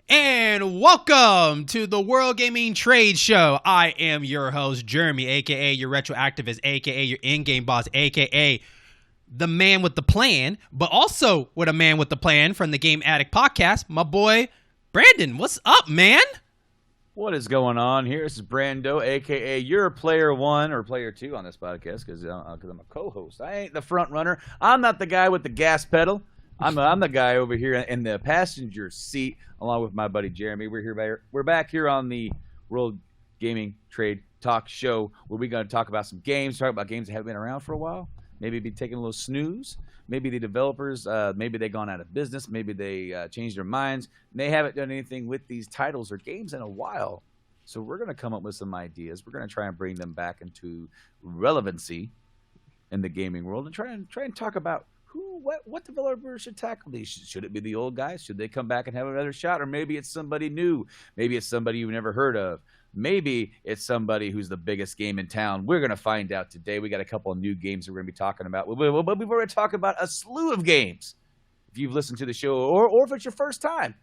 And welcome to the World Gaming Trade Show. I am your host, Jeremy, aka your retro activist, aka your in-game boss, aka the man with the plan, but also with a man with the plan from the Game Addict podcast, my boy Brandon. What's up, man? What is going on here? This is Brando, a.k.a. you're player one or player two on this podcast because I'm a co-host. I ain't the front runner. I'm not the guy with the gas pedal. I'm the guy over here in the passenger seat along with my buddy Jeremy. We're back here on the World Gaming Trade Talk Show where we're going to talk about some games, talk about games that haven't been around for a while. Maybe be taking a little snooze. Maybe the developers, maybe they've gone out of business. Maybe they changed their minds. And they haven't done anything with these titles or games in a while. So we're going to come up with some ideas. We're going to try and bring them back into relevancy in the gaming world and try and talk about what developers should tackle these. Should it be the old guys? Should they come back and have another shot? Or maybe it's somebody new. Maybe it's somebody you've never heard of. Maybe it's somebody who's the biggest game in town. We're going to find out today. We got a couple of new games we're going to be talking about. But we've already talked about a slew of games. If you've listened to the show or if it's your first time.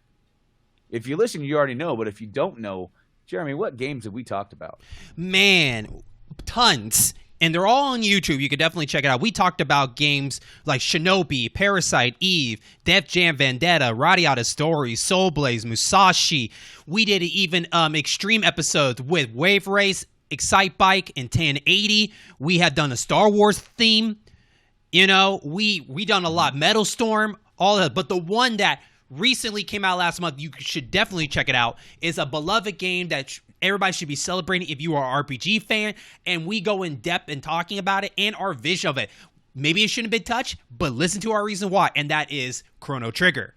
If you listen, you already know. But if you don't know, Jeremy, what games have we talked about? Man, tons. And they're all on YouTube. You can definitely check it out. We talked about games like Shinobi, Parasite, Eve, Def Jam Vendetta, Radiata Story, Soul Blaze, Musashi. We did even extreme episodes with Wave Race, Excite Bike, and 1080. We have done a Star Wars theme. You know, we done a lot. Metal Storm, all that. But the one that recently came out last month, you should definitely check it out, is a beloved game that everybody should be celebrating if you are an RPG fan, and we go in depth in talking about it and our vision of it. Maybe it shouldn't have been touched, but listen to our reason why, and that is Chrono Trigger.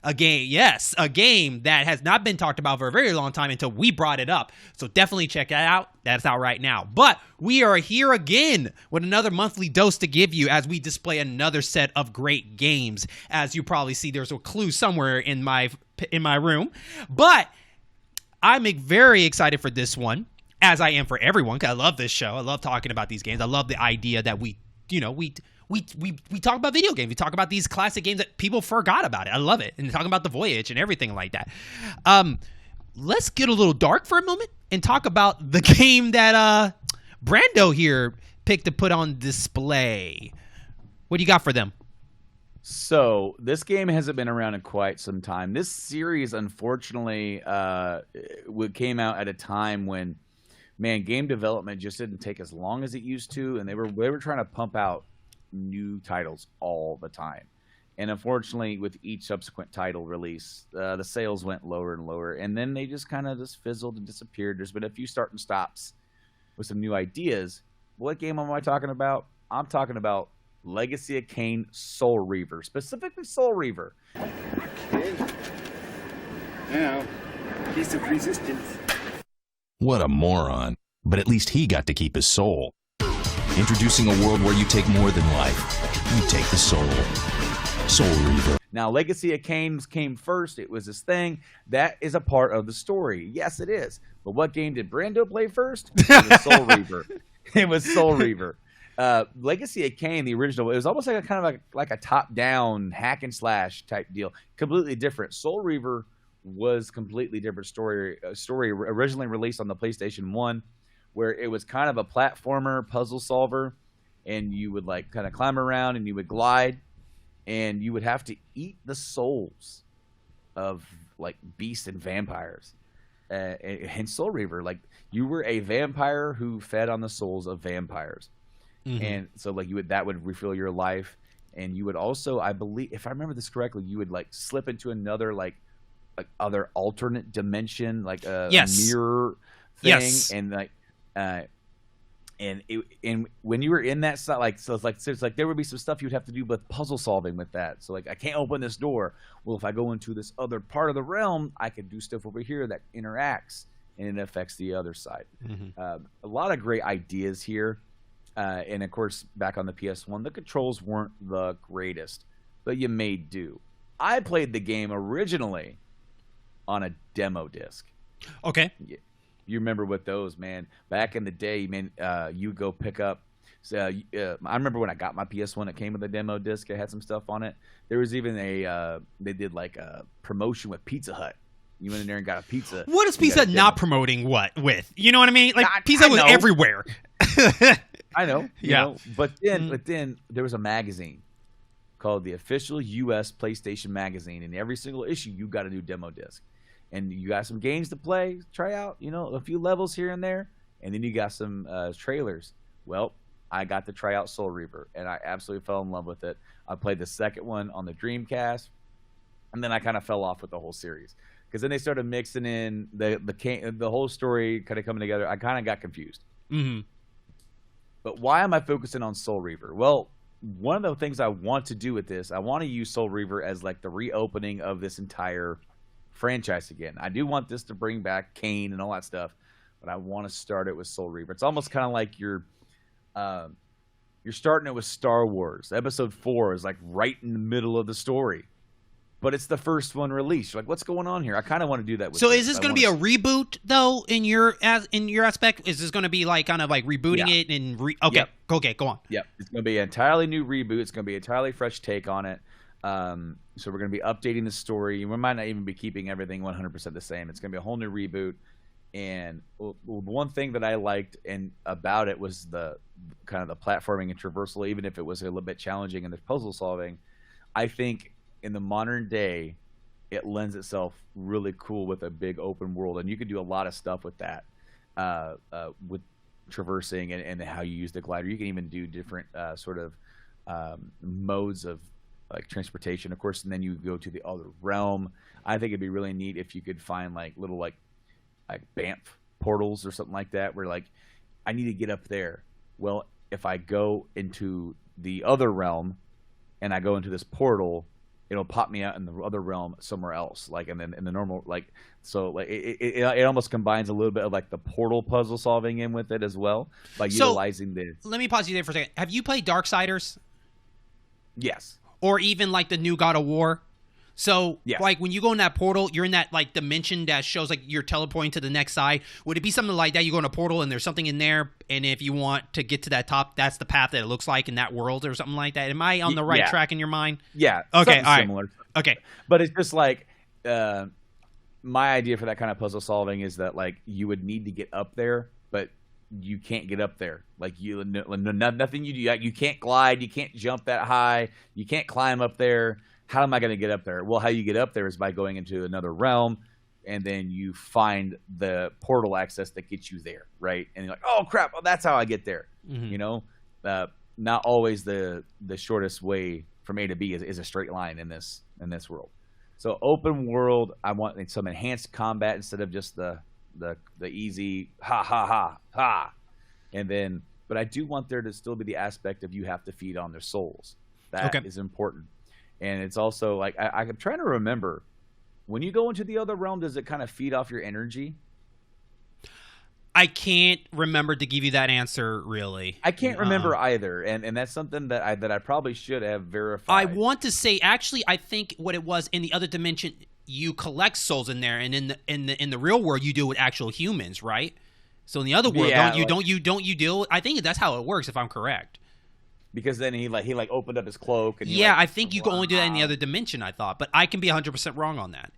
A game that has not been talked about for a very long time until we brought it up. So definitely check it out. That's out right now. But we are here again with another monthly dose to give you as we display another set of great games. As you probably see, there's a clue somewhere in my room. But I'm very excited for this one, as I am for everyone, because I love this show. I love talking about these games. I love the idea that we talk about video games. We talk about these classic games that people forgot about it. I love it. And talking about the voyage and everything like that. Let's get a little dark for a moment and talk about the game that Brando here picked to put on display. What do you got for them? So this game hasn't been around in quite some time. This series, unfortunately, came out at a time when, man, game development just didn't take as long as it used to, and they were trying to pump out new titles all the time. And unfortunately, with each subsequent title release, the sales went lower and lower, and then they just kind of just fizzled and disappeared. There's been a few start and stops with some new ideas. What game am I talking about? I'm talking about Legacy of Kain Soul Reaver, specifically Soul Reaver. Okay. Now, piece of resistance. What a moron. But at least he got to keep his soul. Introducing a world where you take more than life. You take the soul. Soul Reaver. Now, Legacy of Kain came first. It was this thing. That is a part of the story. Yes, it is. But what game did Brando play first? It was Soul Reaver. It was Soul Reaver. Legacy of Kain, the original, it was almost like a kind of like a top-down hack and slash type deal. Completely different. Soul Reaver was completely different story. Story originally released on the PlayStation 1, where it was kind of a platformer, puzzle solver, and you would like kind of climb around and you would glide, and you would have to eat the souls of like beasts and vampires. And Soul Reaver, like you were a vampire who fed on the souls of vampires. Mm-hmm. And so like that would refill your life, and you would also, I believe, if I remember this correctly, you would like slip into another like other alternate dimension, like a mirror thing. Yes. And like and when you were in that like, so it's like there would be some stuff you'd have to do with puzzle solving with that. So like I can't open this door. Well, if I go into this other part of the realm, I can do stuff over here that interacts and it affects the other side. Mm-hmm. A lot of great ideas here. And of course, back on the PS1, the controls weren't the greatest, but you made do. I played the game originally on a demo disc. Okay. You remember what those, man? Back in the day, man, you go pick up So I remember when I got my PS1, it came with a demo disc. It had some stuff on it. There was even they did like a promotion with Pizza Hut. You went in there and got a pizza. What is Pizza Hut not promoting what with? You know what I mean? Like Pizza Hut was know. everywhere. I know. Yeah. Know, but then there was a magazine called the Official U.S. PlayStation Magazine, and every single issue you got a new demo disc, and you got some games to play, try out, a few levels here and there, and then you got some trailers. Well, I got to try out Soul Reaver, and I absolutely fell in love with it. I played the second one on the Dreamcast, and then I kind of fell off with the whole series because then they started mixing in the whole story kind of coming together. I kind of got confused. Mm-hmm. But why am I focusing on Soul Reaver? Well, one of the things I want to do with this, I want to use Soul Reaver as like the reopening of this entire franchise again. I do want this to bring back Kane and all that stuff, but I want to start it with Soul Reaver. It's almost kind of like you're starting it with Star Wars. Episode 4 is like right in the middle of the story, but it's the first one released. You're like, what's going on here? I kind of want to do that with So this. is this going to be a reboot though in your aspect? Is this going to be like kind of like rebooting it and okay. Yep. Okay, go on. Yep. It's going to be an entirely new reboot. It's going to be an entirely fresh take on it. So we're going to be updating the story. We might not even be keeping everything 100% the same. It's going to be a whole new reboot. And one thing that I liked about it was the kind of the platforming and traversal, even if it was a little bit challenging in the puzzle solving. I think in the modern day, it lends itself really cool with a big open world, and you could do a lot of stuff with that, with traversing and how you use the glider. You can even do different sort of modes of like transportation, of course, and then you go to the other realm. I think it'd be really neat if you could find like little like Banff portals or something like that, where like I need to get up there. Well, if I go into the other realm and I go into this portal, it'll pop me out in the other realm somewhere else, like and then in the normal it almost combines a little bit of like the portal puzzle solving in with it as well by utilizing the. Let me pause you there for a second. Have you played Darksiders? Yes. Or even like the new God of War? So, yes. Like when you go in that portal, you're in that like dimension that shows like you're teleporting to the next side. Would it be something like that? You go in a portal and there's something in there, and if you want to get to that top, that's the path that it looks like in that world or something like that. Am I on the right track in your mind? Yeah. Okay. All right. Similar. Okay. But it's just like my idea for that kind of puzzle solving is that like you would need to get up there, but you can't get up there. Like nothing you do. You can't glide. You can't jump that high. You can't climb up there. How am I going to get up there? Well, how you get up there is by going into another realm, and then you find the portal access that gets you there, right? And you're like, oh crap, well, that's how I get there. Mm-hmm. Not always the shortest way from A to B is a straight line in this world. So open world, I want some enhanced combat instead of just the easy ha ha ha ha. And then, but I do want there to still be the aspect of you have to feed on their souls. That is important. And it's also like I'm trying to remember, when you go into the other realm, does it kind of feed off your energy? I can't remember to give you that answer, really. I can't remember either, and that's something that I probably should have verified. I want to say, actually, I think what it was in the other dimension, you collect souls in there, and in the real world, you deal with actual humans, right? So in the other world, don't you deal? I think that's how it works, if I'm correct. Because then he opened up his cloak and I think you can only do that in the other dimension. I thought, but I can be 100% wrong on that.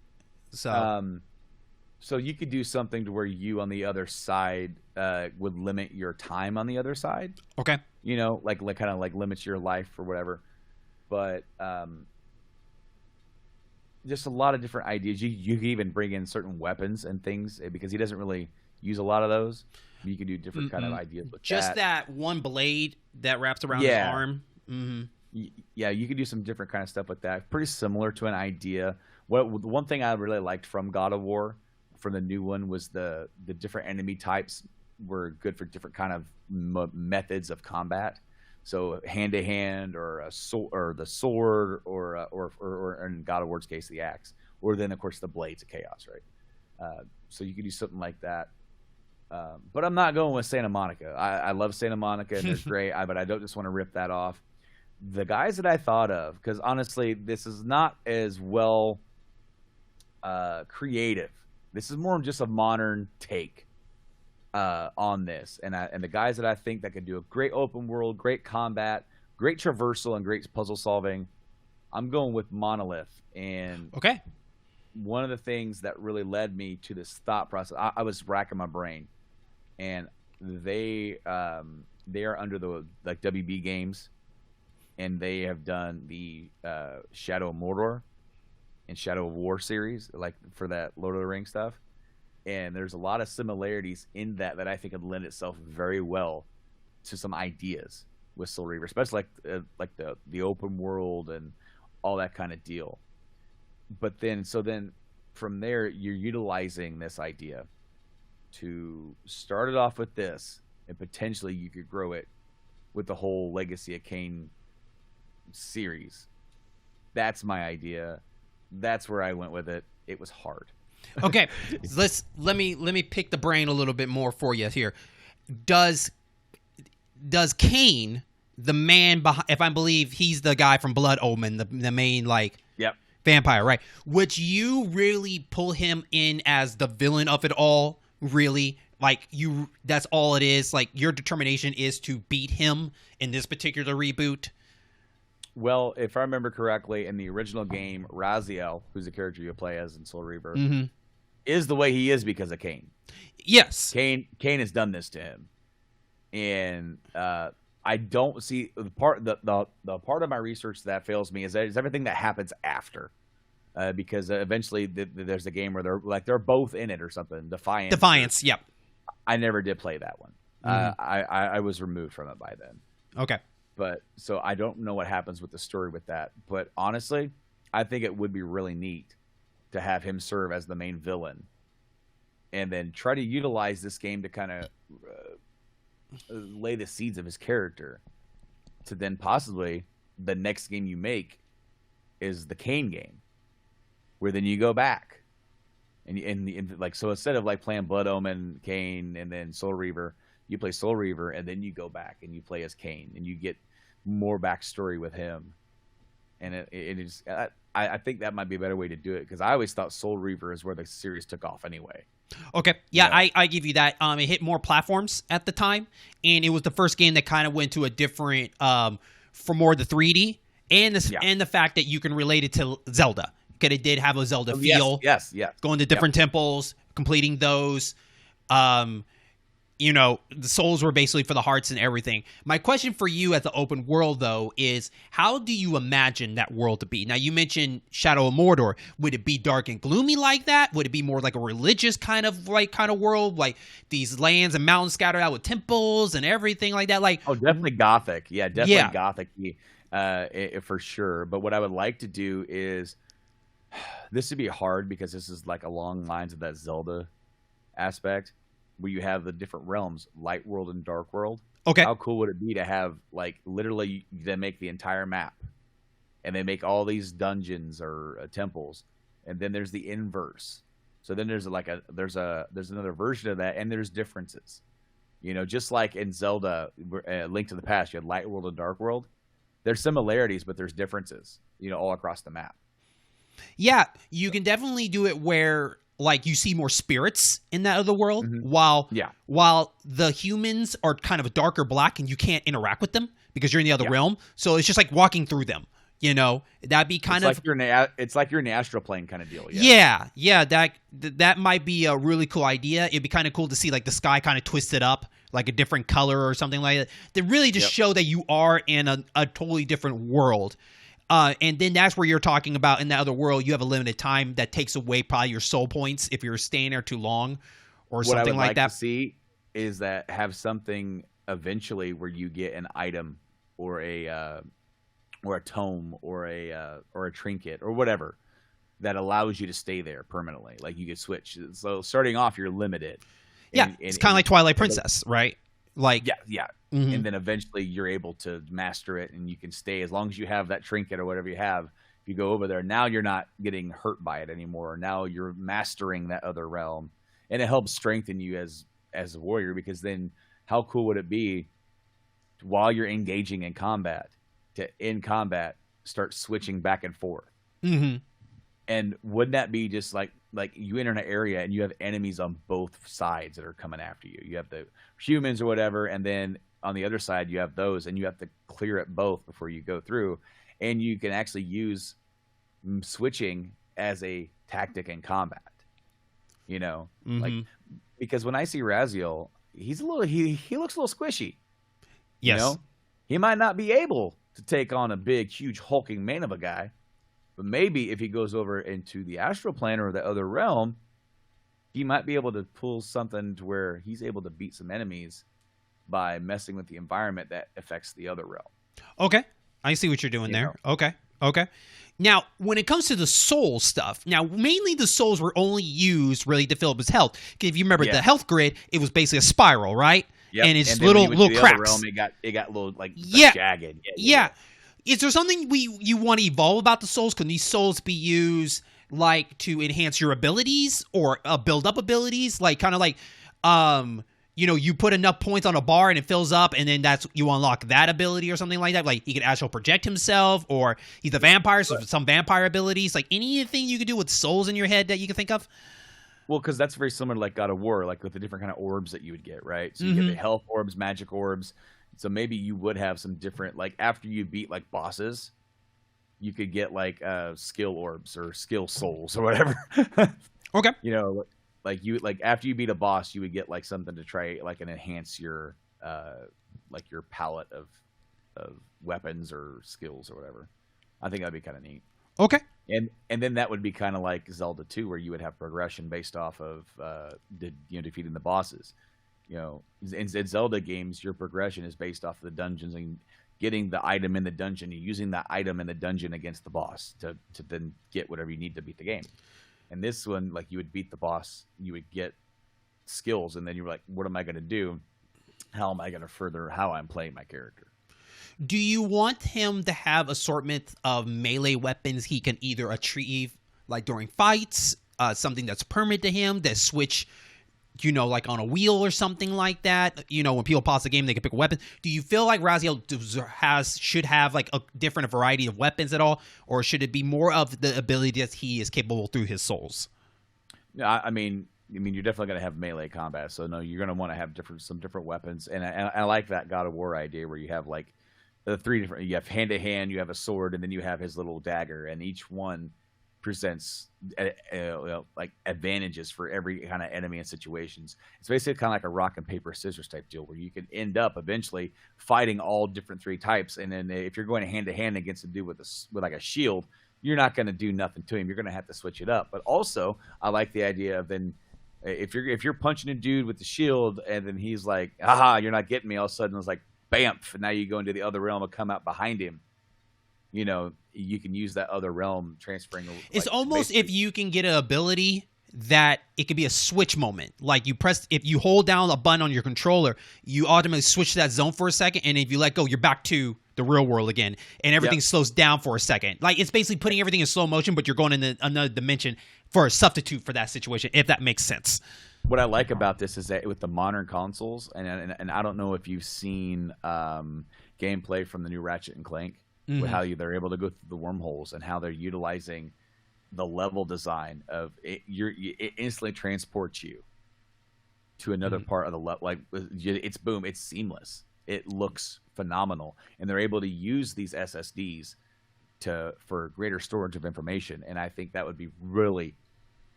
So, so you could do something to where you on the other side would limit your time on the other side. Okay. Like kind of like limits your life or whatever. But just a lot of different ideas. You can even bring in certain weapons and things because he doesn't really use a lot of those. You can do different kind of ideas with just that one blade that wraps around his arm. Mm-hmm. Yeah, you could do some different kind of stuff with that. Pretty similar to an idea. One thing I really liked from God of War, from the new one, was the different enemy types were good for different kind of methods of combat. So hand to hand, or a sword, or the sword, or in God of War's case, the axe, or then of course the blades of chaos, right? So you could do something like that. But I'm not going with Santa Monica. I love Santa Monica, and it's great, but I don't just want to rip that off. The guys that I thought of, because honestly, this is not as well creative. This is more just a modern take. on this, and the guys that I think that could do a great open world, great combat, great traversal, and great puzzle solving, I'm going with Monolith. And Okay. one of the things that really led me to this thought process, I was racking my brain, and they are under the like WB Games, and they have done the Shadow of Mordor and Shadow of War series, like for that Lord of the Rings stuff. And there's a lot of similarities in that I think would lend itself very well to some ideas with Soul Reaver, especially like the open world and all that kind of deal. But then from there, you're utilizing this idea to start it off with this, and potentially you could grow it with the whole Legacy of Kain series. That's my idea. That's where I went with it. It was hard. Okay, let me pick the brain a little bit more for you here. Does Kain, the man behind, if I believe he's the guy from Blood Omen, the main Yep. vampire, right? Would you really pull him in as the villain of it all? Really, that's all it is. Like, your determination is to beat him in this particular reboot. Well, if I remember correctly, in the original game, Raziel, who's the character you play as in Soul Reaver, is the way he is because of Kain. Yes. Kain has done this to him. And I don't see the part of my research that fails me is everything that happens after. Because eventually there's a game where they're both in it or something. Defiance. Yep. I never did play that one. I was removed from it by then. Okay. But so I don't know what happens with the story with that. But honestly, I think it would be really neat to have him serve as the main villain, and then try to utilize this game to kind of lay the seeds of his character, to then possibly the next game you make is the Kain game, where then you go back and like, so instead of like playing Blood Omen, Kain, and then Soul Reaver, you play Soul Reaver and then you go back and you play as Kain and you get more backstory with him. And it is, I think that might be a better way to do it, because I always thought Soul Reaver is where the series took off anyway. Okay. Yeah, I give you that. It hit more platforms at the time, and it was the first game that kind of went to a different, for more the 3D, and the fact that you can relate it to Zelda, because it did have a Zelda feel. Yes. Going to different temples, completing those. The souls were basically for the hearts and everything. My question for you at the open world, though, is how do you imagine that world to be? Now, you mentioned Shadow of Mordor. Would it be dark and gloomy like that? Would it be more like a religious kind of world, like these lands and mountains scattered out with temples and everything like that? Like, definitely gothic. Yeah, definitely gothic, for sure. But what I would like to do is, this would be hard because this is like along lines of that Zelda aspect, where you have the different realms, light world and dark world. Okay. How cool would it be to have, like, literally they make the entire map, and they make all these dungeons or temples, and then there's the inverse. So then there's there's another version of that, and there's differences. Just like in Zelda, Link to the Past, you had light world and dark world. There's similarities, but there's differences, all across the map. Yeah, you can definitely do it where, like, you see more spirits in that other world, while the humans are kind of a darker black and you can't interact with them because you're in the other realm. So it's just like walking through them. That'd be kind of it's like you're in the astral plane kind of deal. Yeah. That might be a really cool idea. It'd be kind of cool to see like the sky kind of twisted up, like a different color or something like that. They really just show that you are in a totally different world. And then that's where you're talking about in that other world, you have a limited time that takes away probably your soul points if you're staying there too long or something like that. What I would like to see is that have something eventually where you get an item or a tome or a trinket or whatever that allows you to stay there permanently. Like, you could switch. So starting off, you're limited. Yeah, it's kind of like Twilight Princess, right? Like, yeah. Mm-hmm. And then eventually you're able to master it, and you can stay as long as you have that trinket or whatever you have. If you go over there, now you're not getting hurt by it anymore. Now you're mastering that other realm, and it helps strengthen you as a warrior, because then how cool would it be while you're engaging in combat to, in combat, start switching back and forth? Mm-hmm. And wouldn't that be just like you enter an area and you have enemies on both sides that are coming after you? You have the humans or whatever, and then on the other side you have those, and you have to clear it both before you go through. And you can actually use switching as a tactic in combat. You know, like because when I see Raziel, he's he looks a little squishy. Yes. You know, he might not be able to take on a big, huge, hulking man of a guy. But maybe if he goes over into the astral plane or the other realm, he might be able to pull something to where he's able to beat some enemies by messing with the environment that affects the other realm. Okay. I see what you're doing there. Okay. Now, when it comes to the soul stuff, mainly the souls were only used really to fill up his health. If you remember the health grid, it was basically a spiral, right? Yep. And it's and little cracks. Realm, it got little jagged. Yeah. Is there something you want to evolve about the souls? Can these souls be used like to enhance your abilities or build up abilities? Like kind of like, you put enough points on a bar and it fills up, and then you unlock that ability or something like that. Like he can astral project himself, or he's a vampire, so some vampire abilities. Like anything you could do with souls in your head that you can think of. Well, because that's very similar to like God of War, like with the different kind of orbs that you would get, right? So you get the health orbs, magic orbs. So maybe you would have some different, like after you beat like bosses, you could get like skill orbs or skill souls or whatever. Okay. You know, like after you beat a boss, you would get like something to try like and enhance your like your palette of weapons or skills or whatever. I think that'd be kind of neat. Okay. And then that would be kind of like Zelda 2, where you would have progression based off of defeating the bosses. You know, in Zelda games, your progression is based off of the dungeons and getting the item in the dungeon and using that item in the dungeon against the boss to then get whatever you need to beat the game. And this one, like you would beat the boss, you would get skills, and then you were like, what am I going to do? How am I going to further how I'm playing my character? Do you want him to have assortment of melee weapons he can either retrieve like during fights, something that's permanent to him, that switch, like on a wheel or something like that? When people pause the game, they can pick a weapon. Do you feel like Raziel should have like a different variety of weapons at all, or should it be more of the ability that he is capable through his souls? I mean, you're definitely going to have melee combat, so no, you're going to want to have some different weapons, and I like that God of War idea where you have like the three different. You have hand to hand, you have a sword, and then you have his little dagger, and each one presents like advantages for every kind of enemy and situations. It's basically kind of like a rock and paper scissors type deal where you can end up eventually fighting all different three types. And then if you're going hand to hand against a dude with like a shield, you're not going to do nothing to him. You're going to have to switch it up. But also, I like the idea of then if you're punching a dude with the shield and then he's like, "Aha, you're not getting me," all of a sudden it's like, "Bamf!" And now you go into the other realm and come out behind him. You can use that other realm transferring. It's almost if you can get an ability that it could be a switch moment. Like if you hold down a button on your controller, you automatically switch to that zone for a second, and if you let go, you're back to the real world again, and everything slows down for a second. Like it's basically putting everything in slow motion, but you're going in another dimension for a substitute for that situation, if that makes sense. What I like about this is that with the modern consoles, and I don't know if you've seen gameplay from the new Ratchet and Clank. With how they're able to go through the wormholes and how they're utilizing the level design of it. It instantly transports you to another part of the level. Like it's seamless. It looks phenomenal, and they're able to use these SSDs for greater storage of information. And I think that would be really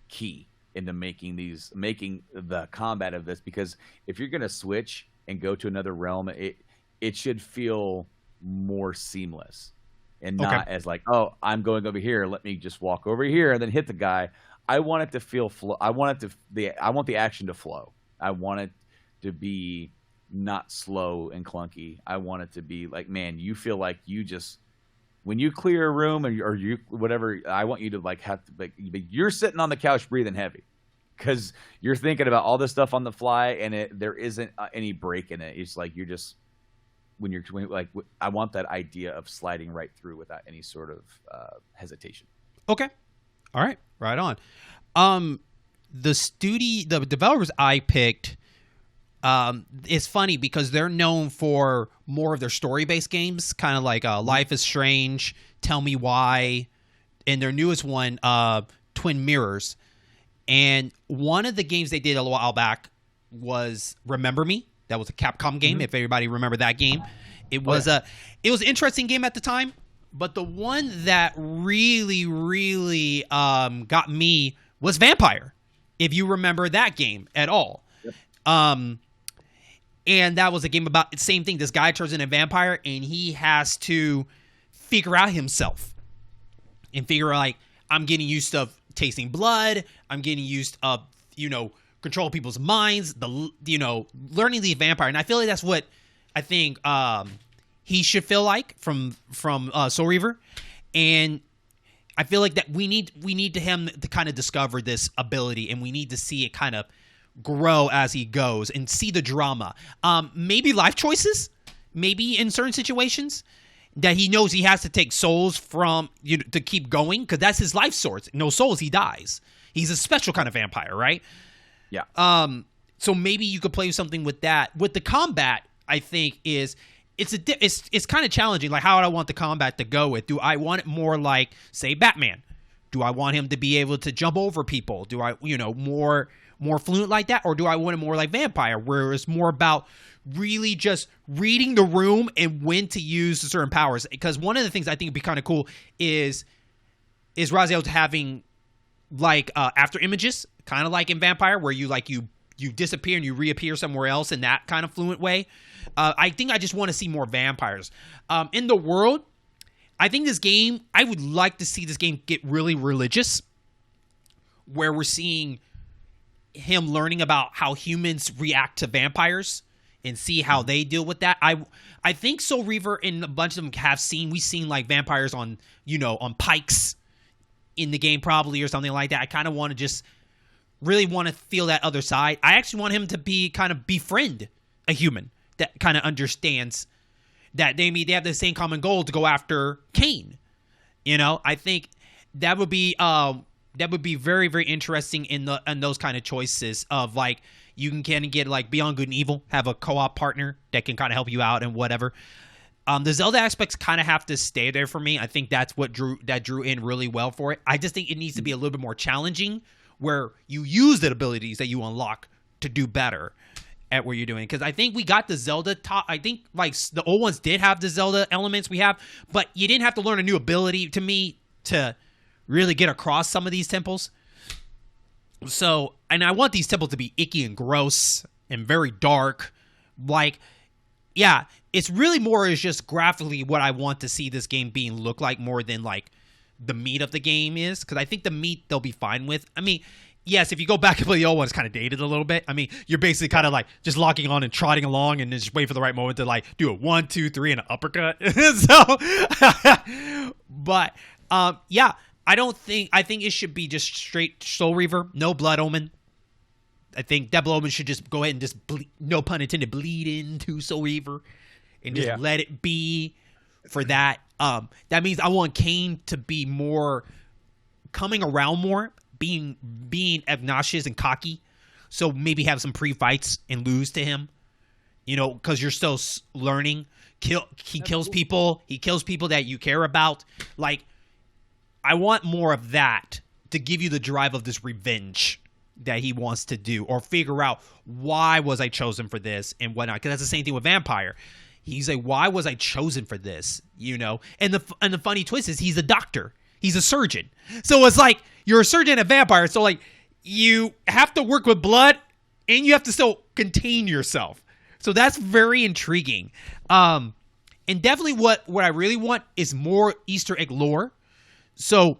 key into making the combat of this, because if you're going to switch and go to another realm, it should feel more seamless and not as like, oh, I'm going over here, let me just walk over here and then hit the guy. I want it to feel flow. I want the action to flow. I want it to be not slow and clunky. I want it to be like, man, you feel like you just, when you clear a room or you whatever, I want you to like have to like, you're sitting on the couch breathing heavy because you're thinking about all this stuff on the fly, and there isn't any break in it. It's like you're just I want that idea of sliding right through without any sort of hesitation. Okay. All right. Right on. The developers I picked, it's funny because they're known for more of their story-based games, kind of like Life is Strange, Tell Me Why, their newest one, Twin Mirrors. And one of the games they did a while back was Remember Me. That was a Capcom game. If everybody remember that game, it was an interesting game at the time. But the one that really, really got me was Vampire. If you remember that game at all. Yep. And that was a game about the same thing. This guy turns into a vampire and he has to figure out himself and figure out, like, I'm getting used to tasting blood. I'm getting used to, control people's minds, learning the vampire. And I feel like that's what I think he should feel like from Soul Reaver. And I feel like that we need him to kind of discover this ability, and we need to see it kind of grow as he goes and see the drama. Maybe life choices, maybe in certain situations that he knows he has to take souls from to keep going, because that's his life source. No souls, he dies. He's a special kind of vampire, right? Yeah. So maybe you could play something with that. With the combat, I think it's kind of challenging. Like, how would I want the combat to go with? Do I want it more like, say, Batman? Do I want him to be able to jump over people? Do I, more fluent like that? Or do I want it more like Vampire, where it's more about really just reading the room and when to use certain powers? Because one of the things I think would be kind of cool is Raziel having like after images, kind of like in Vampire, where you disappear and you reappear somewhere else in that kind of fluent way. I think I just want to see more vampires in the world. I think I would like to see this game get really religious, where we're seeing him learning about how humans react to vampires and see how they deal with that. I think Soul Reaver and a bunch of them we've seen like vampires on pikes in the game probably, or something like that. I kind of want to just really want to feel that other side. I actually want him to befriend a human that kind of understands that they have the same common goal to go after Cain. I think that would be very, very interesting in those kind of choices of, like, you can kind of get like Beyond Good and Evil, have a co-op partner that can kind of help you out and whatever. The Zelda aspects kind of have to stay there for me. I think that's what drew in really well for it. I just think it needs to be a little bit more challenging, where you use the abilities that you unlock to do better at what you're doing. Because I think we got the Zelda I think like the old ones did have the Zelda elements we have, but you didn't have to learn a new ability to me to really get across some of these temples. So, and I want these temples to be icky and gross and very dark. Like, yeah, it's really more is just graphically what I want to see this game being look like, more than like the meat of the game is. Because I think the meat they'll be fine with. I mean, yes, if you go back and play the old one, it's kind of dated a little bit. I mean, you're basically kind of like just locking on and trotting along and just wait for the right moment to like do a 1, 2, 3 and an uppercut. But yeah, I think it should be just straight Soul Reaver, no Blood Omen. I think that Blood Omen should just go ahead and just no pun intended, bleed into Soul Reaver and just let it be for that. That means I want Cain to be more coming around more, being obnoxious and cocky. So maybe have some pre-fights and lose to him, because you're still learning. He kills people. He kills people that you care about. Like, I want more of that to give you the drive of this revenge that he wants to do, or figure out why was I chosen for this and whatnot. Because that's the same thing with Vampire. He's like, why was I chosen for this? And the funny twist is he's a doctor. He's a surgeon. So it's like you're a surgeon and a vampire. So like you have to work with blood and you have to still contain yourself. So that's very intriguing. And definitely what I really want is more Easter egg lore. So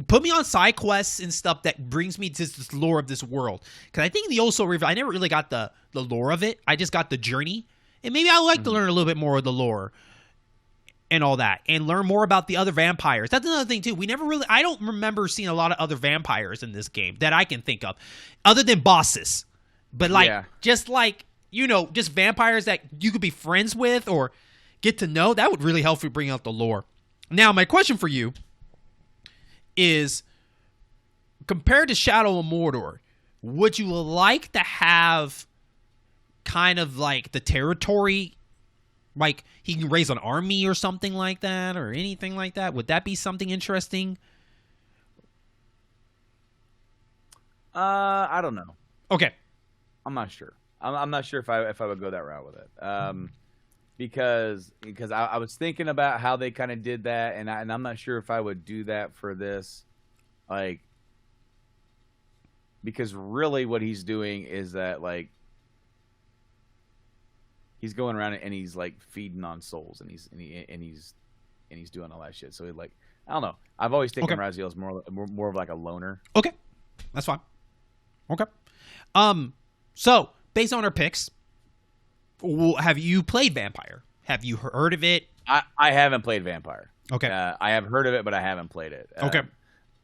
put me on side quests and stuff that brings me to this lore of this world. Because I think the old Soul Reaver, I never really got the lore of it. I just got the journey. And maybe I would like to learn a little bit more of the lore and all that, and learn more about the other vampires. That's another thing too. I don't remember seeing a lot of other vampires in this game that I can think of, other than bosses. But just vampires that you could be friends with or get to know. That would really help you bring out the lore. Now, my question for you is, compared to Shadow of Mordor, would you like to have kind of like the territory Like he can raise an army or something like that, or anything like that. Would that be something interesting? I don't know. Okay. I'm not sure. I'm not sure if I would go that route with it. Because I was thinking about how they kind of did that, and I'm not sure if I would do that for this, like, because really what he's doing is that, like, he's going around and he's like feeding on souls, and he's doing all that shit. So he, like, I don't know. I've always taken Raziel as more of like a loner. Okay, that's fine. Okay. So based on our picks, have you played Vampire? Have you heard of it? I haven't played Vampire. Okay. I have heard of it, but I haven't played it. Okay.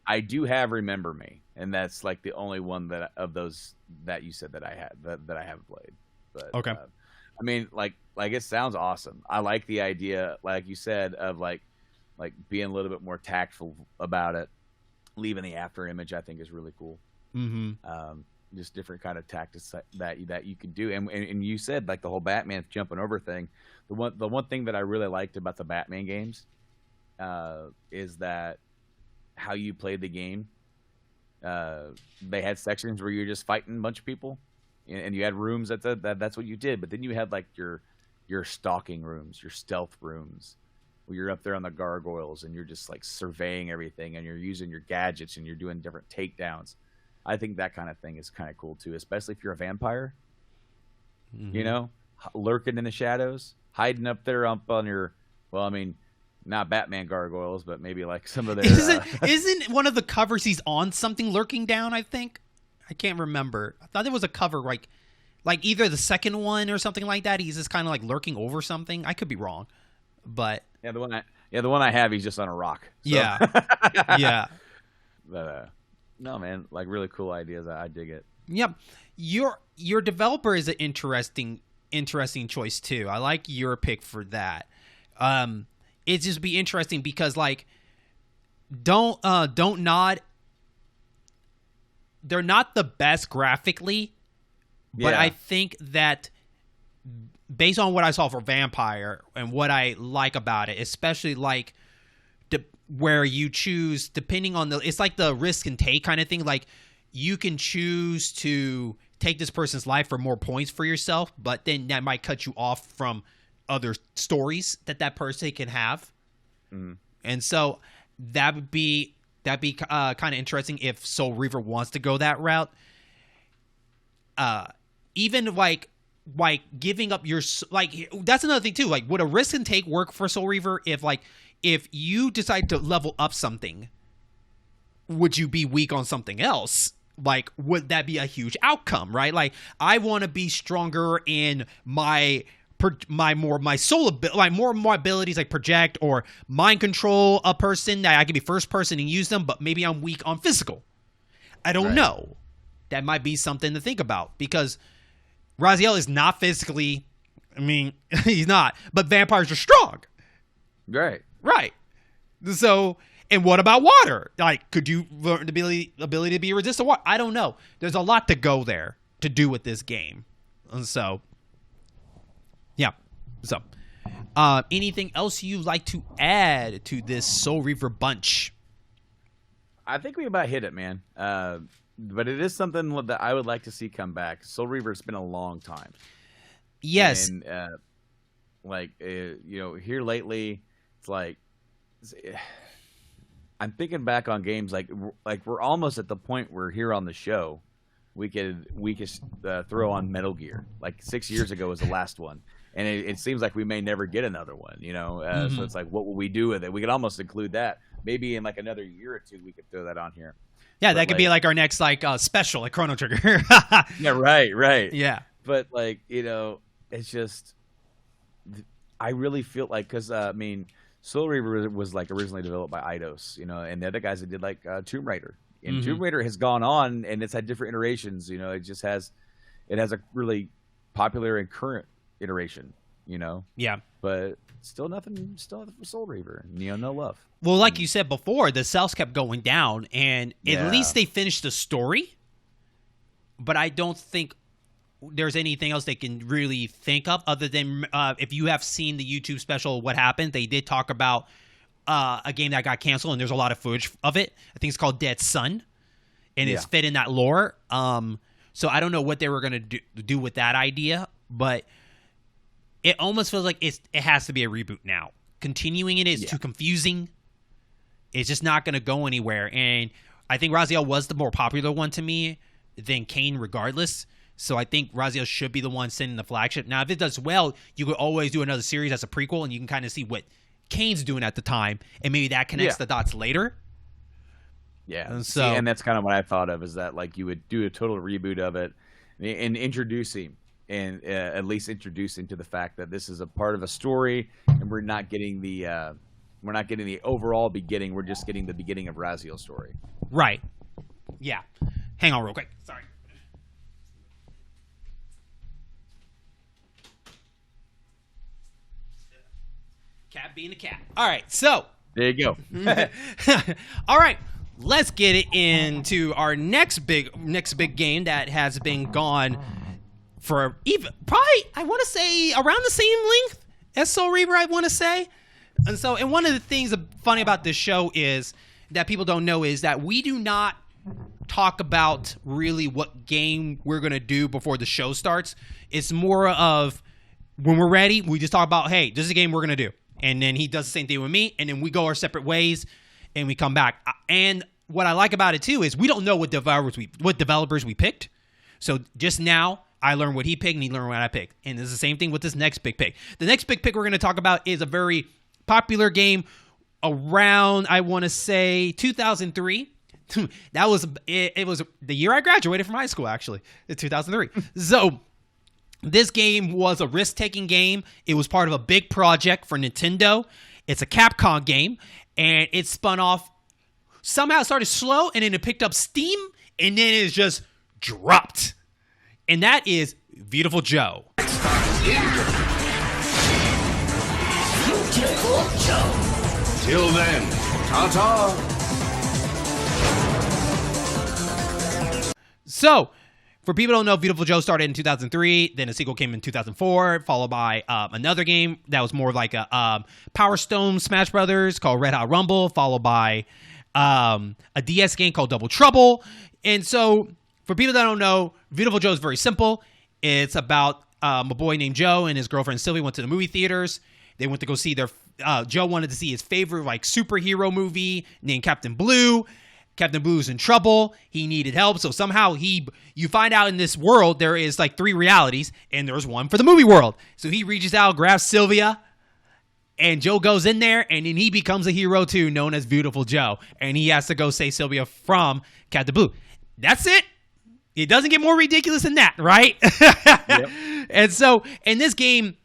I do have Remember Me, and that's like the only one that of those that you said that I had that I haven't played. But okay. I mean, like it sounds awesome. I like the idea, like you said, of like being a little bit more tactful about it. Leaving the after image, I think, is really cool. Mm-hmm. Just different kind of tactics that you can do, and you said like the whole Batman jumping over thing. The one thing that I really liked about the Batman games is that how you played the game. They had sections where you're just fighting a bunch of people, and you had rooms that's what you did. But then you had like your stalking rooms, your stealth rooms, where you're up there on the gargoyles and you're just like surveying everything, and you're using your gadgets and you're doing different takedowns. I think that kind of thing is kind of cool too, especially if you're a vampire. Mm-hmm. You know, lurking in the shadows, hiding up there up on your. Well, I mean, not Batman gargoyles, but maybe like some of their. Isn't one of the covers he's on something lurking down? I think I can't remember. I thought there was a cover like either the second one or something like that. He's just kind of like lurking over something. I could be wrong, but yeah, the one I have, he's just on a rock. So. Yeah, yeah. But no, man, like really cool ideas. I dig it. Yep, your developer is an interesting choice too. I like your pick for that. It just be interesting because like don't nod. They're not the best graphically, but I think that based on what I saw for Vampire and what I like about it, especially like where you choose depending on it's like the risk and take kind of thing. Like you can choose to take this person's life for more points for yourself, but then that might cut you off from other stories that person can have. Mm-hmm. And so that'd be kind of interesting if Soul Reaver wants to go that route. Even like giving up your like that's another thing too. Like would a risk and take work for Soul Reaver if you decide to level up something, would you be weak on something else? Like, would that be a huge outcome, right? Like, I want to be stronger in my soul ability, like more abilities like project or mind control a person that I can be first person and use them, but maybe I'm weak on physical. I don't know. That might be something to think about because Raziel is not physically, I mean, he's not, but vampires are strong. Right. So, and what about water? Like, could you learn the ability to be resistant to water? I don't know. There's a lot to go there to do with this game. And so, yeah. So, anything else you'd like to add to this Soul Reaver bunch? I think we about hit it, man. But it is something that I would like to see come back. Soul Reaver's been a long time. Yes. And, here lately, it's like I'm thinking back on games like we're almost at the point where here on the show we could throw on Metal Gear. Like 6 years ago was the last one, and it seems like we may never get another one. You know, so it's like what will we do with it? We could almost include that. Maybe in like another year or two we could throw that on here. Yeah, that could be like our next special, like Chrono Trigger. Yeah, right. Yeah, but like it's just I really feel like because I mean. Soul Reaver was like originally developed by Eidos, and the other guys that did like Tomb Raider. And Tomb Raider has gone on and it's had different iterations. It just has a really popular and current iteration. Yeah. But still nothing for Soul Reaver. No love. Well, like you said before, the sales kept going down, and at least they finished the story. But I don't think there's anything else they can really think of other than if you have seen the YouTube special, What Happened, they did talk about a game that got canceled, and there's a lot of footage of it. I think it's called Dead Sun, and it's fit in that lore. So I don't know what they were going to do with that idea, but it almost feels like it has to be a reboot now. Continuing it is too confusing. It's just not going to go anywhere. And I think Raziel was the more popular one to me than Kane regardless. So I think Raziel should be the one sending the flagship. Now, if it does well, you could always do another series as a prequel, and you can kind of see what Kane's doing at the time, and maybe that connects the dots later. Yeah, and that's kind of what I thought of, is that like you would do a total reboot of it and introducing at least introducing to the fact that this is a part of a story, and we're not getting the overall beginning. We're just getting the beginning of Raziel's story. Right. Yeah. Hang on real quick. Sorry. Cat being a cat. All right. So. There you go. All right. Let's get it into our next big game that has been gone for probably, I want to say, around the same length as Soul Reaver, I want to say. And one of the things funny about this show is that people don't know is that we do not talk about really what game we're going to do before the show starts. It's more of when we're ready, we just talk about, hey, this is a game we're going to do. And then he does the same thing with me, and then we go our separate ways, and we come back. And what I like about it, too, is we don't know what developers we picked. So just now, I learned what he picked, and he learned what I picked. And it's the same thing with this next big pick. The next big pick we're going to talk about is a very popular game around, I want to say, 2003. That was it was the year I graduated from high school, actually, in 2003. So this game was a risk-taking game. It was part of a big project for Nintendo. It's a Capcom game, and it spun off. Somehow it started slow, and then it picked up steam, and then it just dropped. And that is Veiwtiful Joe. Beautiful Joe. Till then, ta-ta. So, for people who don't know, Veiwtiful Joe started in 2003. Then a sequel came in 2004, followed by another game that was more like a Power Stone Smash Brothers called Red Hot Rumble, followed by a DS game called Double Trouble. And so, for people that don't know, Veiwtiful Joe is very simple. It's about a boy named Joe and his girlfriend Sylvie went to the movie theaters. They went to go see Joe wanted to see his favorite superhero movie named Captain Blue. Captain Blue's in trouble. He needed help. So somehow you find out in this world there is 3 realities, and there's one for the movie world. So he reaches out, grabs Sylvia, and Joe goes in there, and then he becomes a hero too, known as Veiwtiful Joe. And he has to go save Sylvia from Captain Blue. That's it. It doesn't get more ridiculous than that, right? Yep. And so in this game,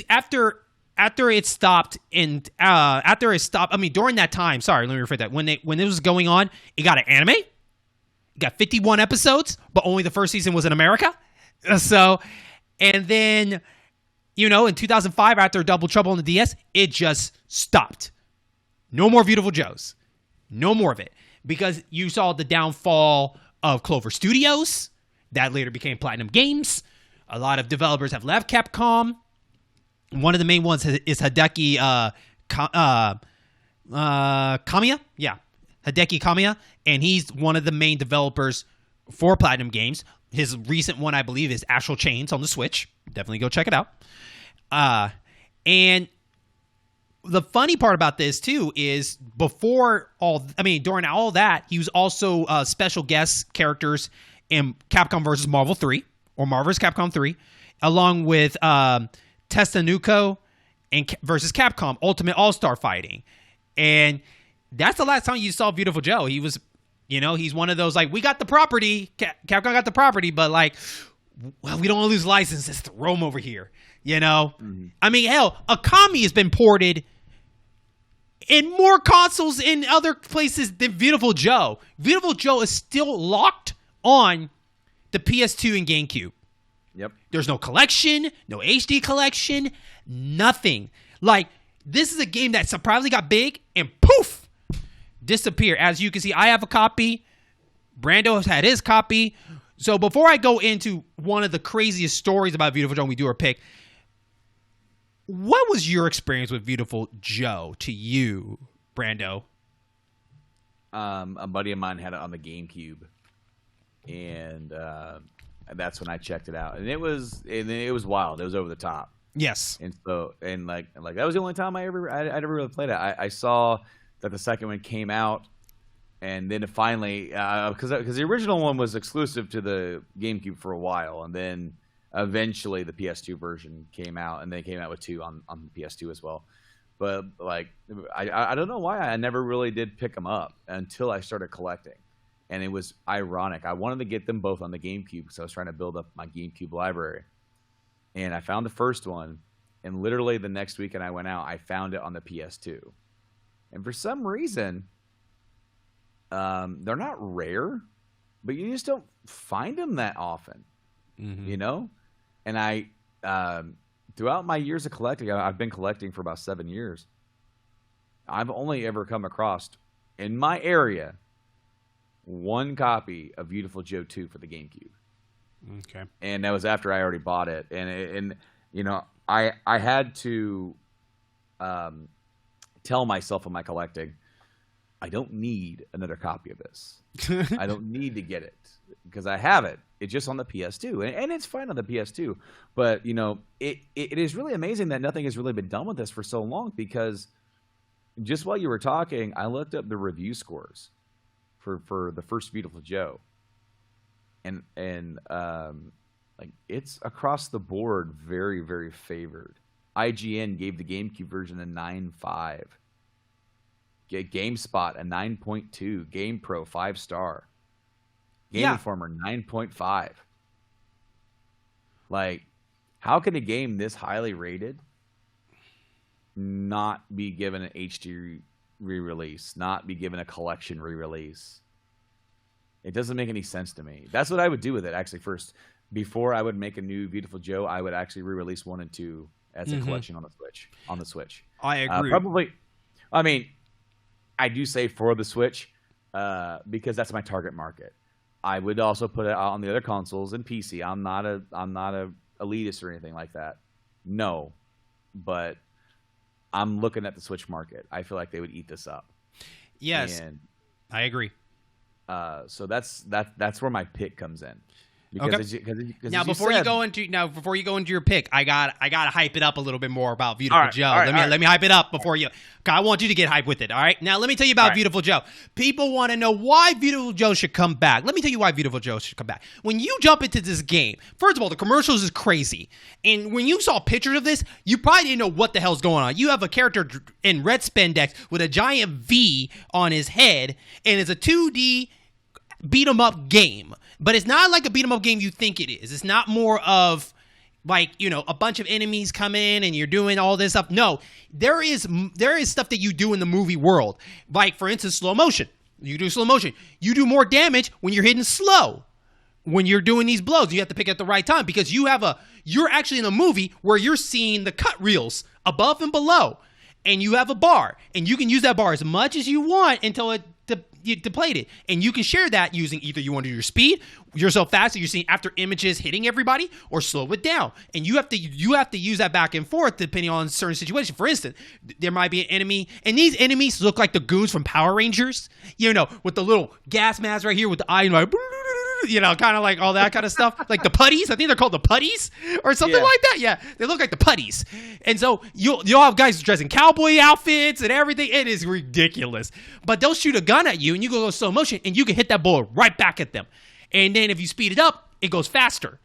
after it stopped, during that time, sorry, let me rephrase that. When it was going on, it got an anime. It got 51 episodes, but only the first season was in America. So, and then, in 2005, after Double Trouble on the DS, it just stopped. No more Veiwtiful Joes. No more of it. Because you saw the downfall of Clover Studios. That later became Platinum Games. A lot of developers have left Capcom. One of the main ones is Hideki Kamiya. Yeah, Hideki Kamiya. And he's one of the main developers for Platinum Games. His recent one, I believe, is Astral Chains on the Switch. Definitely go check it out. And the funny part about this, too, is during all that, he was also special guest characters in Capcom vs. Marvel 3, or Marvel vs. Capcom 3, along with Testanuko and versus Capcom Ultimate All-Star Fighting. And that's the last time you saw Veiwtiful Joe. He was, he's one of those, we got the property, Capcom got the property, but we don't want to lose licenses to roam over here, Mm-hmm. I mean, hell, Akami has been ported in more consoles in other places than Veiwtiful Joe. Veiwtiful Joe is still locked on the PS2 and GameCube. Yep. There's no collection, no HD collection, nothing. This is a game that surprisingly got big and poof, disappeared. As you can see, I have a copy. Brando has had his copy. So before I go into one of the craziest stories about Veiwtiful Joe and we do our pick, what was your experience with Veiwtiful Joe to you, Brando? A buddy of mine had it on the GameCube, and that's when I checked it out, and it was wild. It was over the top. Yes. And so like that was the only time I ever really played it. I saw that the second one came out, and then it finally because the original one was exclusive to the GameCube for a while, and then eventually the PS2 version came out, and they came out with 2 on PS2 as well. But like I don't know why I never really did pick them up until I started collecting, and it was ironic. I wanted to get them both on the GameCube because I was trying to build up my GameCube library, and I found the first one, and literally the next weekend I went out, I found it on the PS2, and for some reason, they're not rare, but you just don't find them that often, you know, and I. Throughout my years of collecting, I've been collecting for about 7 years. I've only ever come across, in my area, 1 copy of Veiwtiful Joe 2 for the GameCube. Okay. And that was after I already bought it. And you know, I had to tell myself in my collecting, I don't need another copy of this. I don't need to get it because I have it. It's just on the PS2, and it's fine on the PS2. But you know, it is really amazing that nothing has really been done with this for so long. Because just while you were talking, I looked up the review scores for the first Veiwtiful Joe, and like it's across the board very, very favored. IGN gave the GameCube version a 9.5. GameSpot a 9.2. GamePro 5-star. Game Informer 9.5. Like, how can a game this highly rated not be given an HD re-release, not be given a collection re-release? It doesn't make any sense to me. That's what I would do with it, actually, first. Before I would make a new Veiwtiful Joe, I would actually re-release 1 and 2 as a collection on the Switch. I agree. Probably, I mean, I do say for the Switch because that's my target market. I would also put it out on the other consoles and PC. I'm not a elitist or anything like that. No, but I'm looking at the Switch market. I feel like they would eat this up. Yes, and, I agree. So that's where my pick comes in. Because Now before you go into your pick, I gotta hype it up a little bit more about Veiwtiful Joe. Let me hype it up before you. I want you to get hyped with it. All right. Now let me tell you about Veiwtiful Joe. People want to know why Veiwtiful Joe should come back. Let me tell you why Veiwtiful Joe should come back. When you jump into this game, first of all, the commercials is crazy, and when you saw pictures of this, you probably didn't know what the hell's going on. You have a character in red spandex with a giant V on his head, and it's a 2D beat 'em up game. But it's not like a beat 'em up game you think it is. It's not more of like, you know, a bunch of enemies come in and you're doing all this stuff. No, there is stuff that you do in the movie world. Like, for instance, slow motion. You do slow motion. You do more damage when you're hitting slow. When you're doing these blows, you have to pick at the right time because you're actually in a movie where you're seeing the cut reels above and below. And you have a bar, and you can use that bar as much as you want until it depleted. And you can share that using either you want to do your speed, you're so fast that you're seeing after images hitting everybody, or slow it down. And you have to use that back and forth depending on certain situations. For instance, there might be an enemy, and these enemies look like the goons from Power Rangers, you know, with the little gas mask right here with the eye, like, you know, kind of like all that kind of stuff. Like the putties. I think they're called the putties or something like that. Yeah, they look like the putties. And so you'll have guys dressed in cowboy outfits and everything. It is ridiculous. But they'll shoot a gun at you and you go slow motion and you can hit that bullet right back at them. And then if you speed it up, it goes faster.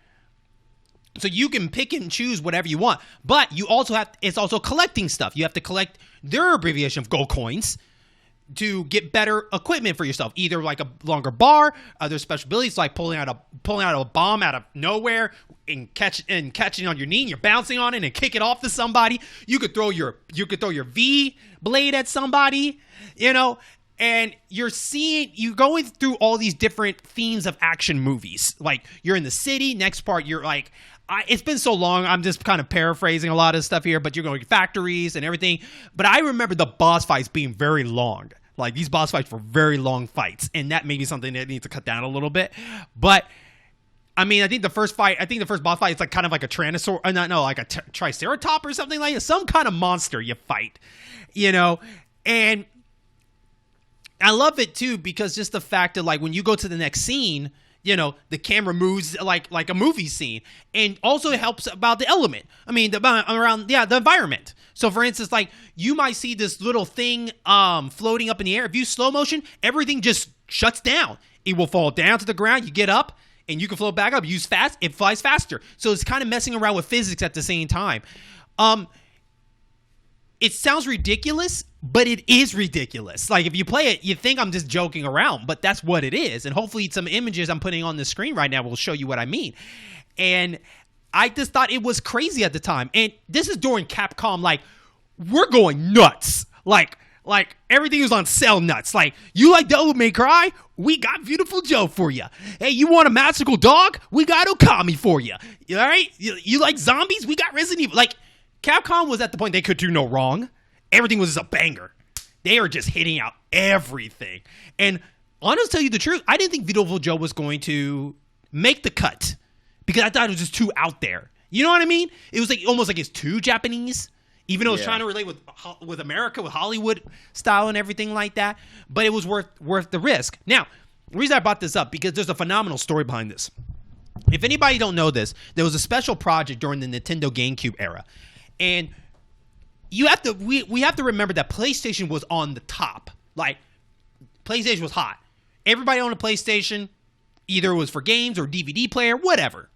So you can pick and choose whatever you want. But you also it's also collecting stuff. You have to collect their abbreviation of gold coins to get better equipment for yourself, either like a longer bar, other special abilities like pulling out a bomb out of nowhere and catching on your knee and you're bouncing on it and kick it off to somebody. You could throw your V blade at somebody, you know, and you're going through all these different themes of action movies. Like you're in the city, next part you're like, it's been so long, I'm just kind of paraphrasing a lot of stuff here, but you're going to factories and everything. But I remember the boss fights being very long. Like, these boss fights were very long fights, and that may be something that needs to cut down a little bit. But I mean, I think the first boss fight is like kind of like a Tyrannosaur, like a Triceratop or something like that. Some kind of monster you fight, and I love it too because just the fact that like when you go to the next scene, the camera moves like a movie scene, and also it helps about the element. I mean, the environment. So for instance, like you might see this little thing floating up in the air. If you slow motion, everything just shuts down. It will fall down to the ground. You get up and you can float back up. It flies faster. So it's kind of messing around with physics at the same time. It sounds ridiculous, but it is ridiculous. Like if you play it, you think I'm just joking around, but that's what it is. And hopefully some images I'm putting on the screen right now will show you what I mean. And I just thought it was crazy at the time. And this is during Capcom, like, we're going nuts. Like everything was on sale nuts. Like, you like Devil May Cry? We got Veiwtiful Joe for you. Hey, you want a magical dog? We got Okami for you. All right? You like zombies? We got Resident Evil. Like, Capcom was at the point they could do no wrong. Everything was just a banger. They were just hitting out everything. And honestly, to tell you the truth, I didn't think Veiwtiful Joe was going to make the cut because I thought it was just too out there. You know what I mean? It was like almost like it's too Japanese, even though it's trying to relate with America, with Hollywood style and everything like that. But it was worth the risk. Now, the reason I brought this up because there's a phenomenal story behind this. If anybody don't know this, there was a special project during the Nintendo GameCube era. And we have to remember that PlayStation was on the top. Like, PlayStation was hot. Everybody owned a PlayStation. Either it was for games or DVD player, whatever.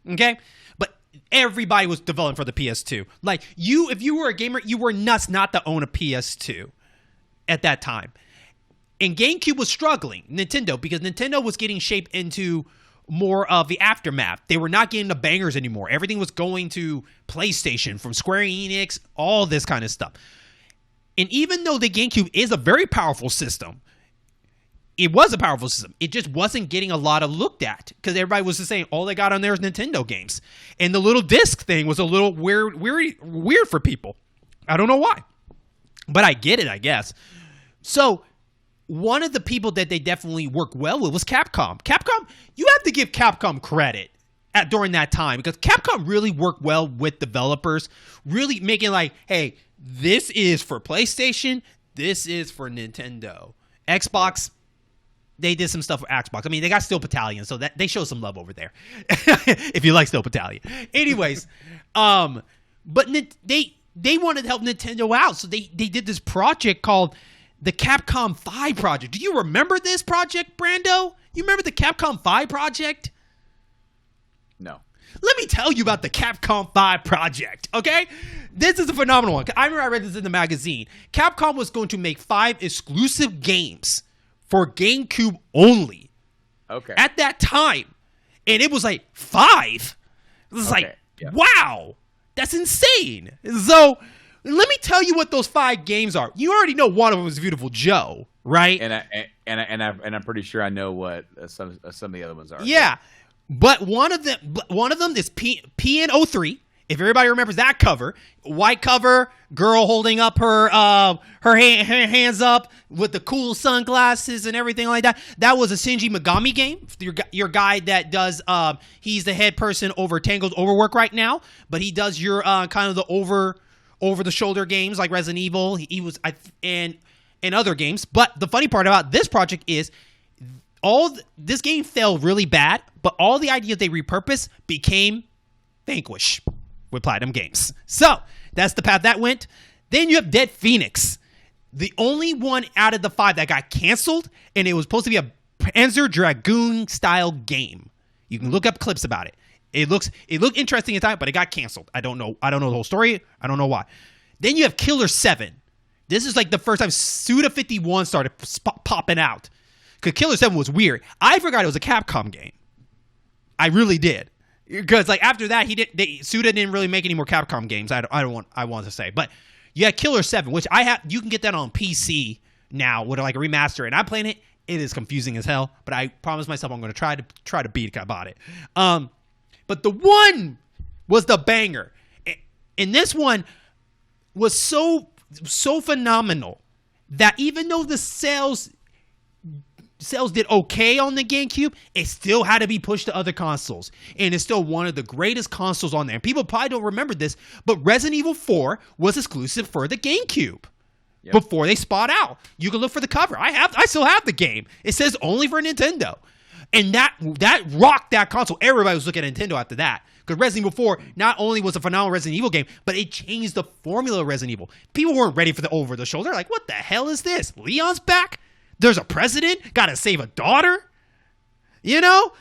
Okay? But everybody was developing for the PS2. Like, if you were a gamer, you were nuts not to own a PS2 at that time. And GameCube was struggling, Nintendo, because Nintendo was getting shaped into more of the aftermath. They were not getting the bangers anymore. Everything was going to PlayStation from Square Enix, all this kind of stuff. And even though the GameCube is a very powerful system, it was a powerful system. It just wasn't getting a lot of looked at because everybody was just saying all they got on there is Nintendo games. And the little disc thing was a little weird for people. I don't know why, but I get it, I guess. So one of the people that they definitely worked well with was Capcom. Capcom, you have to give Capcom credit during that time because Capcom really worked well with developers, really making like, hey, this is for PlayStation, this is for Nintendo. Xbox, they did some stuff for Xbox. I mean, they got Steel Battalion, so that they show some love over there. If you like Steel Battalion. Anyways, but they wanted to help Nintendo out, so they did this project called the Capcom 5 project. Do you remember this project, Brando? You remember the Capcom 5 project? No. Let me tell you about the Capcom 5 project, okay? This is a phenomenal one. I remember I read this in the magazine. Capcom was going to make 5 exclusive games for GameCube only. Okay. At that time. And it was like 5. It was wow, that's insane. So let me tell you what those 5 games are. You already know one of them is Veiwtiful Joe, right? And I'm pretty sure I know what some of the other ones are. Yeah, but one of them is PN03. If everybody remembers that cover, white cover, girl holding up her hands up with the cool sunglasses and everything like that. That was a Shinji Megami game. Your guy that does he's the head person over Tangled Overwork right now, but he does your kind of the over the shoulder games like Resident Evil. He was and other games. But the funny part about this project is this game failed really bad, but all the ideas they repurposed became Vanquish with Platinum Games. So that's the path that went. Then you have Dead Phoenix, the only one out of the 5 that got canceled, and it was supposed to be a Panzer Dragoon style game. You can look up clips about it. It looked interesting at the time, but it got canceled. I don't know the whole story. I don't know why. Then you have Killer 7. This is like the first time Suda 51 started popping out. Because Killer 7 was weird. I forgot it was a Capcom game. I really did. Because like after that, Suda didn't really make any more Capcom games. I want to say, but you had Killer 7, which you can get that on PC now with like a remaster, and I'm playing it. It is confusing as hell, but I promised myself I'm going to try to beat about it. But the one was the banger, and this one was so phenomenal that even though the sales sales did okay on the GameCube, it still had to be pushed to other consoles. And it's still one of the greatest consoles on there. And people probably don't remember this, but Resident Evil 4 was exclusive for the GameCube. Yep. Before they spot out. You can look for the cover. I still have the game. It says only for Nintendo. And that rocked that console. Everybody was looking at Nintendo after that. Because Resident Evil 4 not only was a phenomenal Resident Evil game, but it changed the formula of Resident Evil. People weren't ready for the over-the-shoulder. Like, what the hell is this? Leon's back? There's a president? Gotta save a daughter? You know?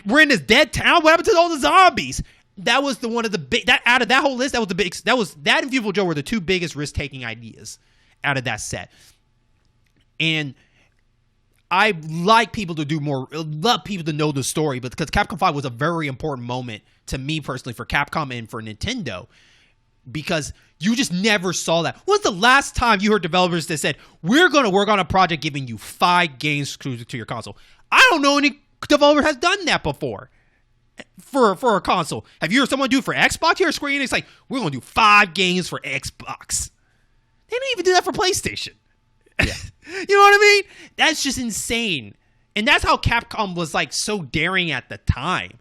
We're in this dead town. What happened to all the zombies? That was one of the big, that out of that whole list, that and Veiwtiful Joe were the two biggest risk-taking ideas out of that set. And I like people to do more, love people to know the story, but because Capcom 5 was a very important moment to me personally for Capcom and for Nintendo, because you just never saw that. When's the last time you heard developers that said, we're going to work on a project giving you 5 games exclusive to your console? I don't know any developer has done that before. For a console. Have you heard someone do it for Xbox here? Square Enix like, we're going to do 5 games for Xbox. They didn't even do that for PlayStation. Yeah. You know what I mean? That's just insane. And that's how Capcom was like so daring at the time.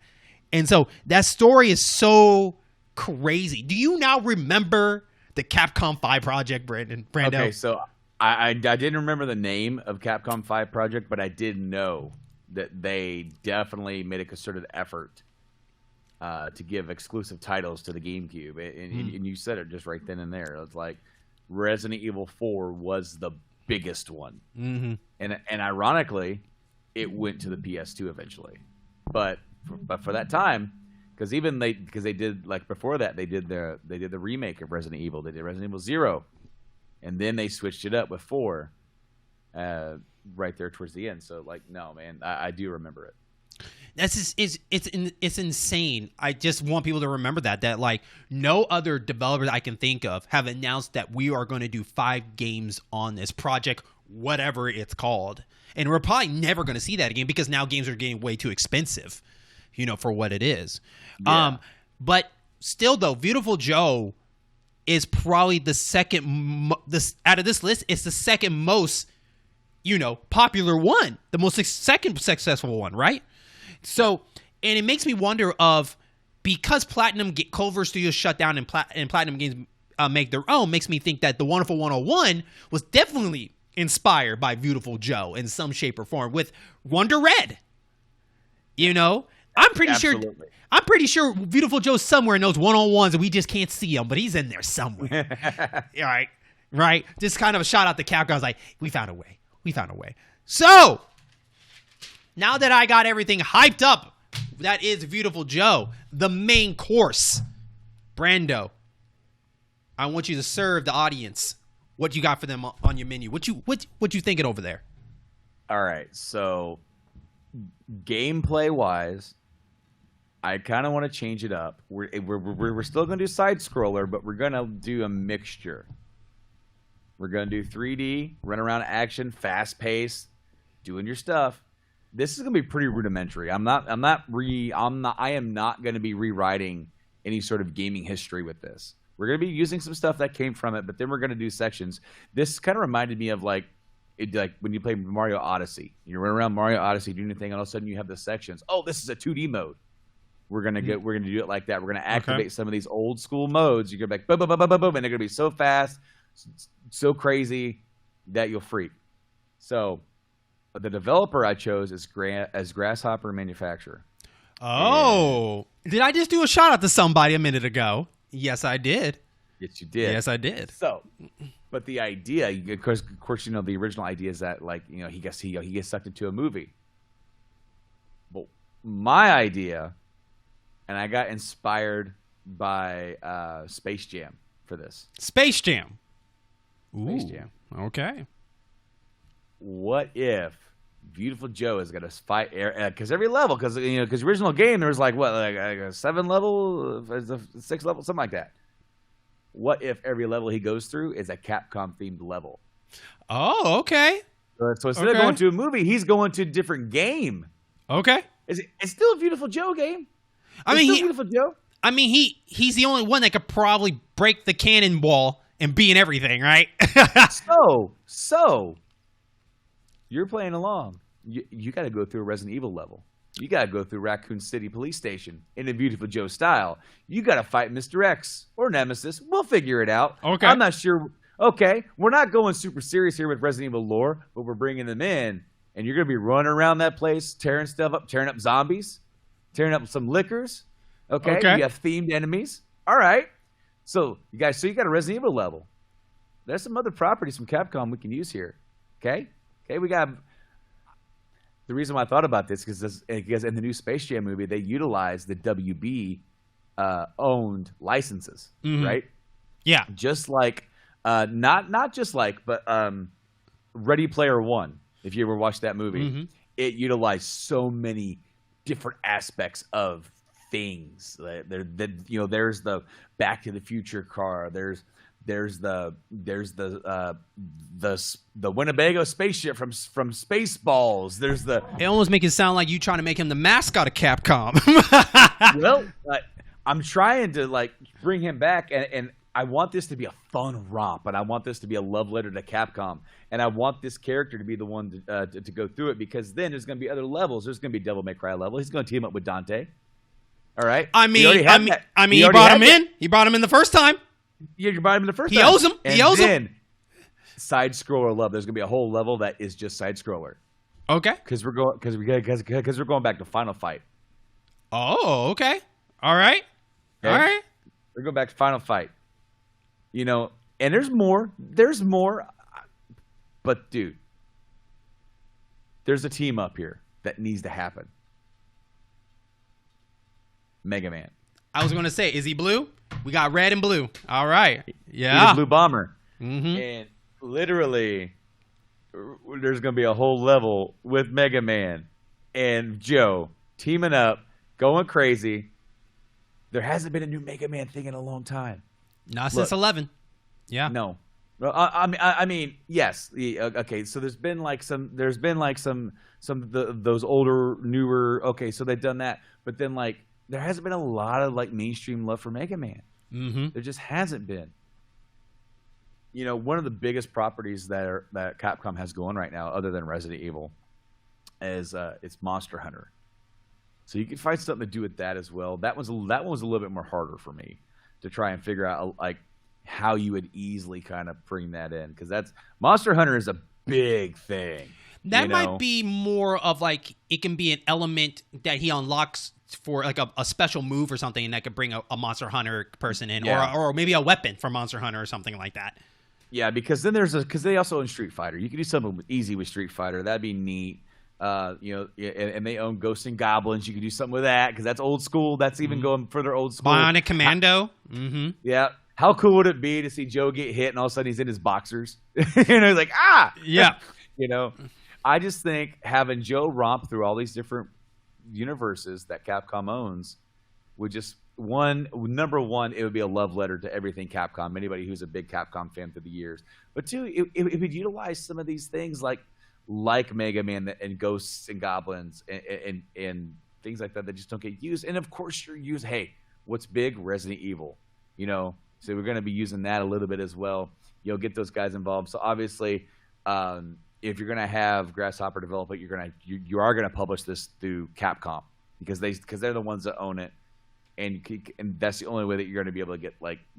And so that story is so crazy. Do you now remember the Capcom 5 project, Brando? Okay, so I didn't remember the name of Capcom 5 project, but I did know that they definitely made a concerted effort to give exclusive titles to the GameCube. And you said it just right then and there. It was like Resident Evil 4 was the biggest one. Mm-hmm. And ironically, it went to the PS2 eventually. But for that time, because they did, like before that, they did the remake of Resident Evil. They did Resident Evil 0. And then they switched it up with 4 right there towards the end. So like, no, man, I do remember it. That's just, it's insane. I just want people to remember that like no other developers I can think of have announced that we are going to do 5 games on this project, whatever it's called. And we're probably never going to see that again because now games are getting way too expensive, for what it is. Yeah. But still though, Veiwtiful Joe is probably the second out of this list. It's the second most, popular one, the most second successful one, right? So, and it makes me wonder because Clover Studios shut down and Platinum Games make their own, makes me think that the Wonderful 101 was definitely inspired by Veiwtiful Joe in some shape or form with Wonder Red. I'm pretty Absolutely. sure Veiwtiful Joe's somewhere in those 101s and we just can't see him, but he's in there somewhere. All right. Right? Just kind of a shout out to Capcom. I was like, we found a way. So, now that I got everything hyped up, that is Veiwtiful Joe, the main course. Brando, I want you to serve the audience what you got for them on your menu. What you thinking over there? All right, so gameplay wise, I kind of want to change it up. We're still going to do side scroller, but we're going to do a mixture. We're going to do 3D, run around action, fast pace, doing your stuff. This is going to be pretty rudimentary. I am not going to be rewriting any sort of gaming history with this. We're going to be using some stuff that came from it, but then we're going to do sections. This kind of reminded me of like when you play Mario Odyssey. You run around Mario Odyssey doing your thing, and all of a sudden you have the sections. Oh, this is a 2D mode. We're gonna do it like that. We're gonna activate some of these old school modes. You're gonna be like boom, boom, boom, boom, boom, boom, and they're gonna be so fast, so crazy that you'll freak. So, the developer I chose is as Grasshopper Manufacturer. Oh, did I just do a shout out to somebody a minute ago? Yes, I did. Yes, you did. Yes, I did. So, but the idea, of course, the original idea is that he gets sucked into a movie. But my idea. And I got inspired by Space Jam for this. Space Jam. Space Jam. Okay. What if Veiwtiful Joe is gonna fight because every level, because the original game there was like a 7 level, 6 level, something like that. What if every level he goes through is a Capcom themed level? Oh, okay. So instead of going to a movie, he's going to a different game. Okay. It's still a Veiwtiful Joe game. Veiwtiful Joe. I mean, he's the only one that could probably break the cannonball and be in everything, right? So you're playing along. You got to go through a Resident Evil level. You got to go through Raccoon City Police Station in a Veiwtiful Joe style. You got to fight Mr. X or Nemesis. We'll figure it out. Okay. I'm not sure. Okay, we're not going super serious here with Resident Evil lore, but we're bringing them in, and you're going to be running around that place, tearing stuff up, tearing up zombies, tearing up some liquors. Okay. You have themed enemies. All right. So you got a Resident Evil level. There's some other properties from Capcom we can use here. Okay, we got. The reason why I thought about this is because in the new Space Jam movie, they utilized the WB owned licenses, right? Yeah. Just like, not just like, but Ready Player One. If you ever watched that movie, it utilized so many different aspects of things. There's the Back to the Future car. There's the Winnebago spaceship from Spaceballs. There's the. It almost makes it sound like you trying to make him the mascot of Capcom. Well, I'm trying to bring him back, and I want this to be a fun romp, and I want this to be a love letter to Capcom, and I want this character to be the one to go through it, because then there's going to be other levels. There's going to be Devil May Cry level. He's going to team up with Dante. All right. He brought him in. He brought him in the first time. Yeah, you brought him in the first time. He owes him. Side scroller love. There's gonna be a whole level that is just side scroller. Okay. Because we're going back to Final Fight. Oh, okay. All right. Okay? All right. We're going back to Final Fight. And there's more. There's more. But dude, there's a team up here that needs to happen. Mega Man. I was going to say, is he blue? We got red and blue. All right. Yeah. He's a blue bomber. Mm-hmm. And literally, there's going to be a whole level with Mega Man and Joe teaming up, going crazy. There hasn't been a new Mega Man thing in a long time. Not since 11. Yeah. No. I mean, yes. Okay. So there's been those older, newer. Okay. So they've done that, but then there hasn't been a lot of mainstream love for Mega Man. Mm-hmm. There just hasn't been. One of the biggest properties that Capcom has going right now, other than Resident Evil, is it's Monster Hunter. So you can find something to do with that as well. That one was a little bit more harder for me to try and figure out how you would easily kind of bring that in, because Monster Hunter is a big thing. That might be more of it can be an element that he unlocks for a special move or something, and that could bring a Monster Hunter person in, or maybe a weapon for Monster Hunter or something like that. Yeah, because then because they also own Street Fighter. You can do something easy with Street Fighter. That'd be neat. And they own Ghosts and Goblins. You can do something with that, because that's old school. That's even going further old school. Bionic Commando. Mm-hmm. Yeah. How cool would it be to see Joe get hit and all of a sudden he's in his boxers? He's like, ah! Yeah. I just think having Joe romp through all these different universes that Capcom owns would just, number one, it would be a love letter to everything Capcom, anybody who's a big Capcom fan through the years. But two, it would utilize some of these things like Mega Man and Ghosts and Goblins and things like that just don't get used. And of course what's big? Resident Evil, so we're going to be using that a little bit as well. You'll get those guys involved. So obviously, if you're going to have Grasshopper develop it, you are going to publish this through Capcom, because they're the ones that own it, and that's the only way that you're going to be able to get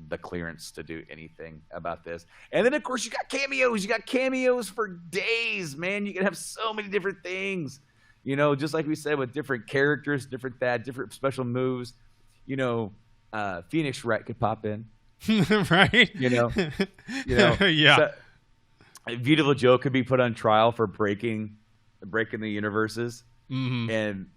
the clearance to do anything about this. And then of course you got cameos. You got cameos for days, man. You can have so many different things, just like we said, with different characters, different special moves. Phoenix Wright could pop in. Right. Yeah. So, Veiwtiful Joe could be put on trial for breaking the universes, and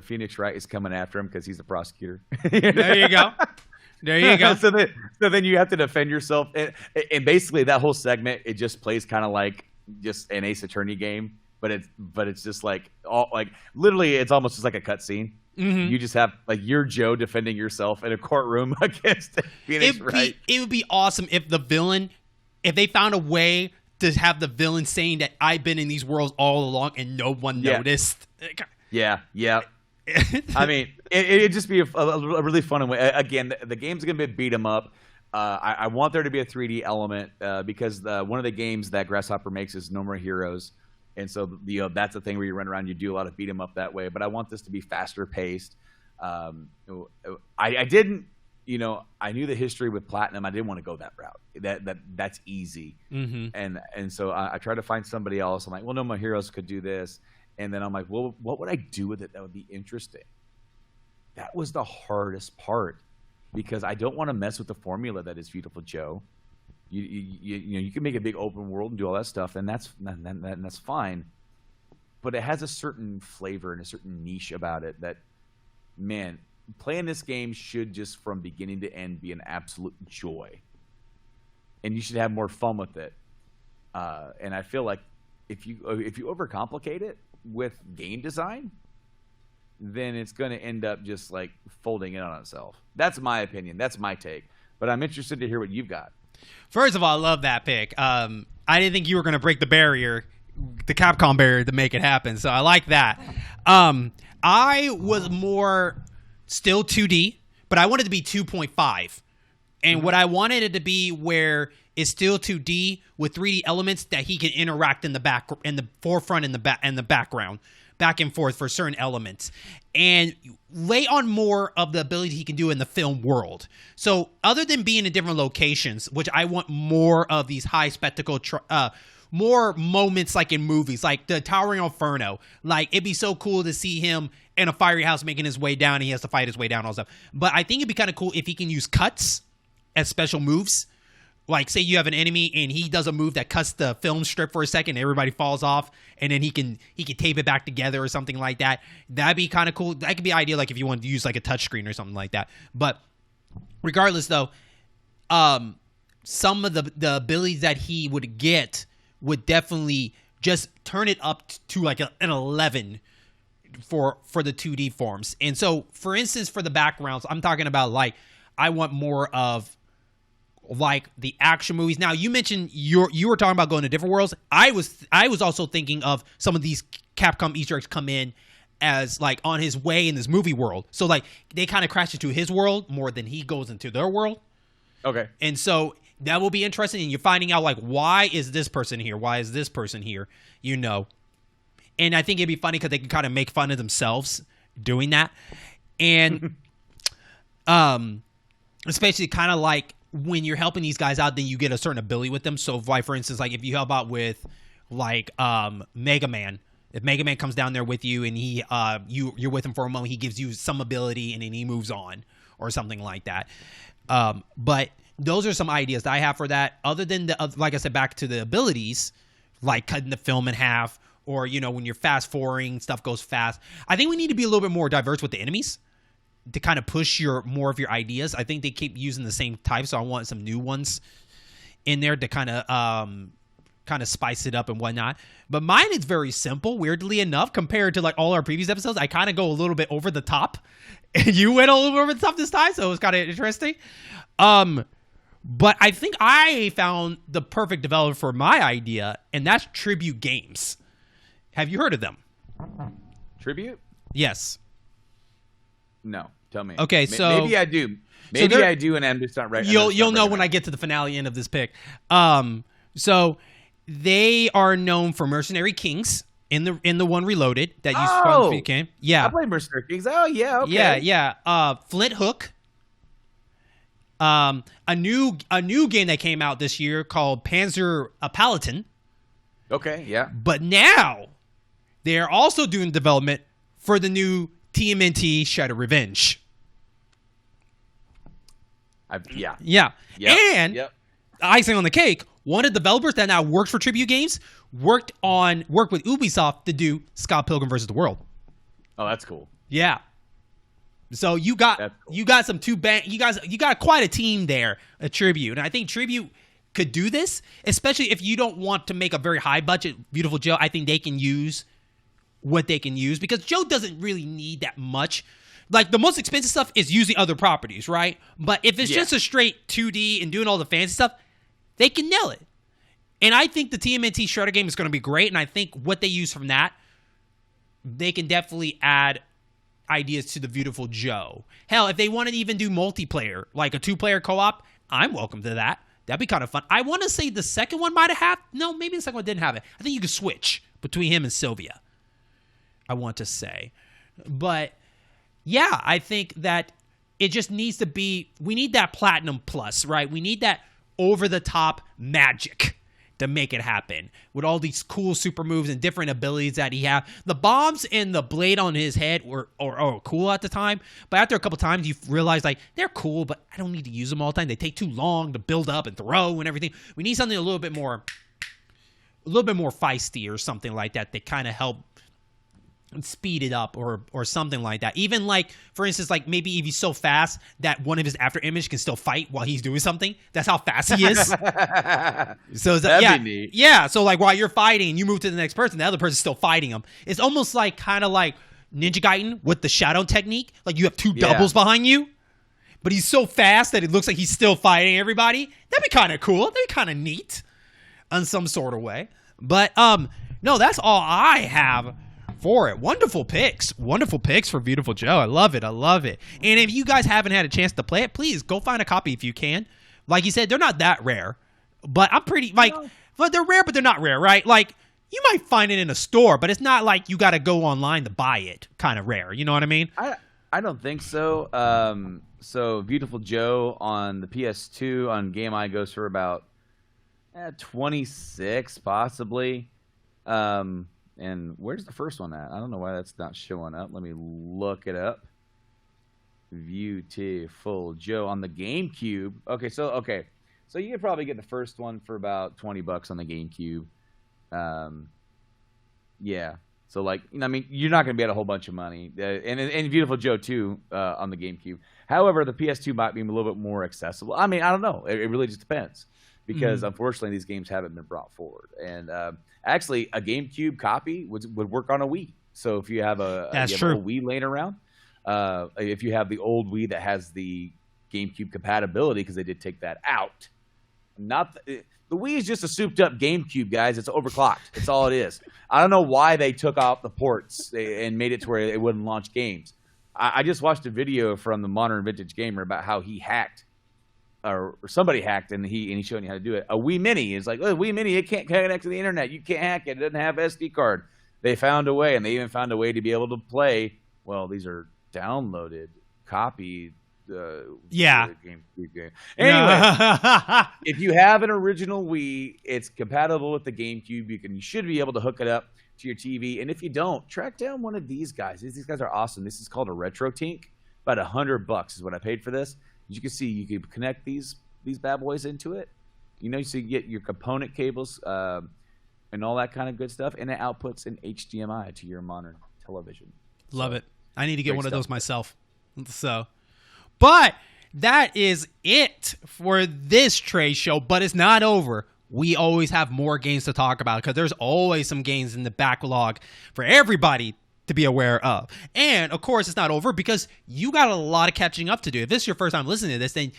Phoenix Wright is coming after him because he's a prosecutor. There you go. So then you have to defend yourself, and basically that whole segment, it just plays kind of like just an Ace Attorney game, but it's just literally it's almost just like a cutscene. You just have you're Joe defending yourself in a courtroom against Phoenix Wright. It would be awesome if they found a way to have the villain saying that I've been in these worlds all along and no one noticed. Yeah. I mean, it'd just be a really fun way. Again, the game's gonna be beat 'em up. I want there to be a 3D element because one of the games that Grasshopper makes is No More Heroes. And so that's the thing where you run around, you do a lot of beat 'em up that way. But I want this to be faster paced. I didn't, I knew the history with Platinum. I didn't want to go that route. That's easy. And so I tried to find somebody else. I'm like, well, No More Heroes could do this. And then I'm like, well, what would I do with it that would be interesting? That was the hardest part because I don't want to mess with the formula that is Veiwtiful Joe. You can make a big open world and do all that stuff, and that's fine. But it has a certain flavor and a certain niche about it that, man, playing this game should just from beginning to end be an absolute joy. And you should have more fun with it. And I feel like if you overcomplicate it with game design, then it's going to end up just like folding in on itself. That's my opinion. That's my take. But I'm interested to hear what you've got. First of all, I love that pick. I didn't think you were going to break the barrier, the Capcom barrier, to make it happen. So I like that. I was more still 2D, but I wanted it to be 2.5. And what I wanted it to be where it's still 2D with 3D elements that he can interact in the back, in the forefront, and the background, back and forth for certain elements, and lay on more of the ability he can do in the film world. So other than being in different locations, which I want more of these high spectacle, more moments like in movies, like the Towering Inferno. Like, it'd be so cool to see him in a fiery house making his way down, and he has to fight his way down, all stuff. But I think it'd be kind of cool if he can use cuts as special moves. Like, say you have an enemy and he does a move that cuts the film strip for a second, everybody falls off, and then he can tape it back together or something like that. That'd be kind of cool. That could be ideal, like if you want to use like a touchscreen or something like that. But regardless, though, some of the abilities that he would get would definitely just turn it up to like an 11 for the 2D forms. And so, for instance, for the backgrounds, I'm talking about like I want more of like the action movies. Now, you mentioned you were talking about going to different worlds. I was also thinking of some of these Capcom Easter eggs come in as like on his way in this movie world. So like they kind of crash into his world more than he goes into their world. Okay. And so that will be interesting. And you're finding out like, why is this person here? Why is this person here? And I think it'd be funny because they can kind of make fun of themselves doing that. And especially kind of like when you're helping these guys out, then you get a certain ability with them. So, like, for instance, like if you help out with like Mega Man, if Mega Man comes down there with you and he you're with him for a moment, he gives you some ability and then he moves on or something like that. But those are some ideas that I have for that. Other than like I said, back to the abilities, like cutting the film in half, or when you're fast forwarding, stuff goes fast. I think we need to be a little bit more diverse with the enemies to kind of push more of your ideas. I think they keep using the same type, so I want some new ones in there to kind of spice it up and whatnot. But mine is very simple, weirdly enough, compared to like all our previous episodes. I kind of go a little bit over the top, and you went a little bit over the top this time, so it was kind of interesting. But I think I found the perfect developer for my idea, and that's Tribute Games. Have you heard of them? Tribute? Yes. No, tell me. Okay, so maybe I do. Maybe I do, and I'm just not right. You'll know when I get to the finale end of this pick. So they are known for Mercenary Kings in the one Reloaded that you spun for game. Yeah, I played Mercenary Kings. Oh yeah, okay. Yeah. Flint Hook. A new game that came out this year called Panzer Paladin. Okay, yeah. But now they are also doing development for the new TMNT Shadow Revenge. Yeah. Yep. And icing on the cake, one of the developers that now works for Tribute Games worked with Ubisoft to do Scott Pilgrim vs. the World. Oh, that's cool. Yeah. So you got some you got quite a team there at Tribute, and I think Tribute could do this, especially if you don't want to make a very high budget Veiwtiful Joe. I think they can use what they can use, because Joe doesn't really need that much. Like, the most expensive stuff is using other properties, right? But if it's just a straight 2D and doing all the fancy stuff, they can nail it. And I think the TMNT Shredder game is going to be great, and I think what they use from that, they can definitely add ideas to the Veiwtiful Joe. Hell, if they want to even do multiplayer, like a 2-player co-op, I'm welcome to that. That'd be kind of fun. I want to say the second one might have had. No, maybe the second one didn't have it. I think you could switch between him and Sylvia. I want to say. But, yeah, I think that it just needs to be. We need that Platinum Plus, right? We need that over-the-top magic to make it happen with all these cool super moves and different abilities that he have. The bombs and the blade on his head were cool at the time, but after a couple times you realize like they're cool, but I don't need to use them all the time. They take too long to build up and throw and everything. We need something a little bit more feisty or something like that kind of help speed it up or something like that. Even like, for instance, like maybe if he's so fast that one of his after image can still fight while he's doing something. That's how fast he is. So That'd be neat. Yeah. So like while you're fighting and you move to the next person, the other person's still fighting him. It's almost like kind of like Ninja Gaiden with the shadow technique. Like you have two doubles behind you, but he's so fast that it looks like he's still fighting everybody. That'd be kind of cool. That'd be kind of neat in some sort of way. But no, that's all I have for it. Wonderful picks for Veiwtiful Joe. I love it. And if you guys haven't had a chance to play it, please go find a copy if you can. Like you said, they're not that rare, but but they're rare, but they're not rare, right? Like you might find it in a store, but it's not like you got to go online to buy it. Kind of rare, you know what I mean? I don't think so. So Veiwtiful Joe on the PS2 on Game Eye goes for about 26 possibly. And where's the first one at? I don't know why that's not showing up. Let me look it up. Veiwtiful Joe on the GameCube. Okay, so you could probably get the first one for about $20 on the GameCube. Yeah. So like, I mean, you're not going to be at a whole bunch of money. And Veiwtiful Joe too on the GameCube. However, the PS2 might be a little bit more accessible. I mean, I don't know. It really just depends because unfortunately these games haven't been brought forward. And actually, a GameCube copy would work on a Wii. So if you have a Wii laying around, if you have the old Wii that has the GameCube compatibility, because they did take that out. The Wii is just a souped-up GameCube, guys. It's overclocked. That's all it is. I don't know why they took out the ports and made it to where it wouldn't launch games. I just watched a video from the Modern Vintage Gamer about how he hacked, or somebody hacked, and he showed you how to do it. A Wii Mini is like, Wii Mini, it can't connect to the internet. You can't hack it. It doesn't have SD card. They found a way, and they even found a way to be able to play. Well, these are downloaded, copied. GameCube game. Anyway, if you have an original Wii, it's compatible with the GameCube. You should be able to hook it up to your TV. And if you don't, track down one of these guys. These guys are awesome. This is called a Retro Tink. About $100 is what I paid for this. As you can see, you can connect these bad boys into it. So you get your component cables and all that kind of good stuff, and it outputs an HDMI to your modern television. Love it. I need to get one of those myself. So, but that is it for this Trey show. But it's not over. We always have more games to talk about because there's always some games in the backlog for everybody to be aware of. And of course, it's not over because you got a lot of catching up to do. If this is your first time listening to this, then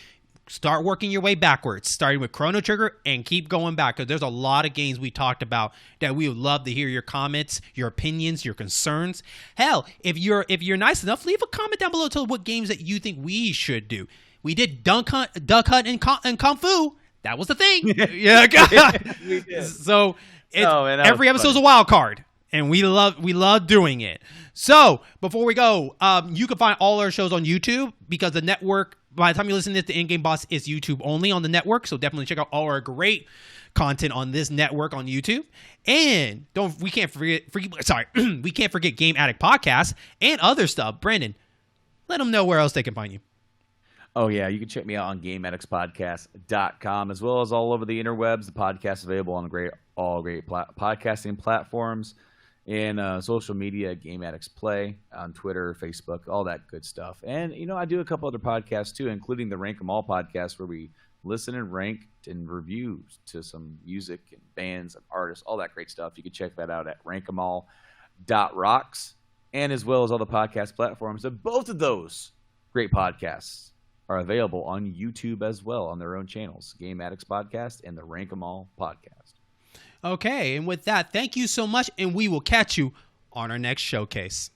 start working your way backwards, starting with Chrono Trigger and keep going back because there's a lot of games we talked about that we would love to hear your comments, your opinions, your concerns. Hell, if you're nice enough, leave a comment down below to what games that you think we should do. We did Duck Hunt and Kung Fu. That was the thing. Yeah, God. We did. So every episode's a wild card. And we love doing it. So before we go, you can find all our shows on YouTube because the network, by the time you listen to this, the In-Game Boss is YouTube only on the network. So definitely check out all our great content on this network on YouTube. And we can't forget Game Addict Podcast and other stuff. Brandon, let them know where else they can find you. Oh, yeah. You can check me out on GameAddictsPodcast.com as well as all over the interwebs. The podcast is available on all great podcasting platforms and social media, Game Addicts Play on Twitter, Facebook, all that good stuff. And, I do a couple other podcasts, too, including the Rank 'Em All podcast where we listen and rank and review to some music and bands and artists, all that great stuff. You can check that out at rankemall.rocks and as well as all the podcast platforms. And both of those great podcasts are available on YouTube as well on their own channels, Game Addicts Podcast and the Rank 'Em All Podcast. Okay, and with that, thank you so much, and we will catch you on our next showcase.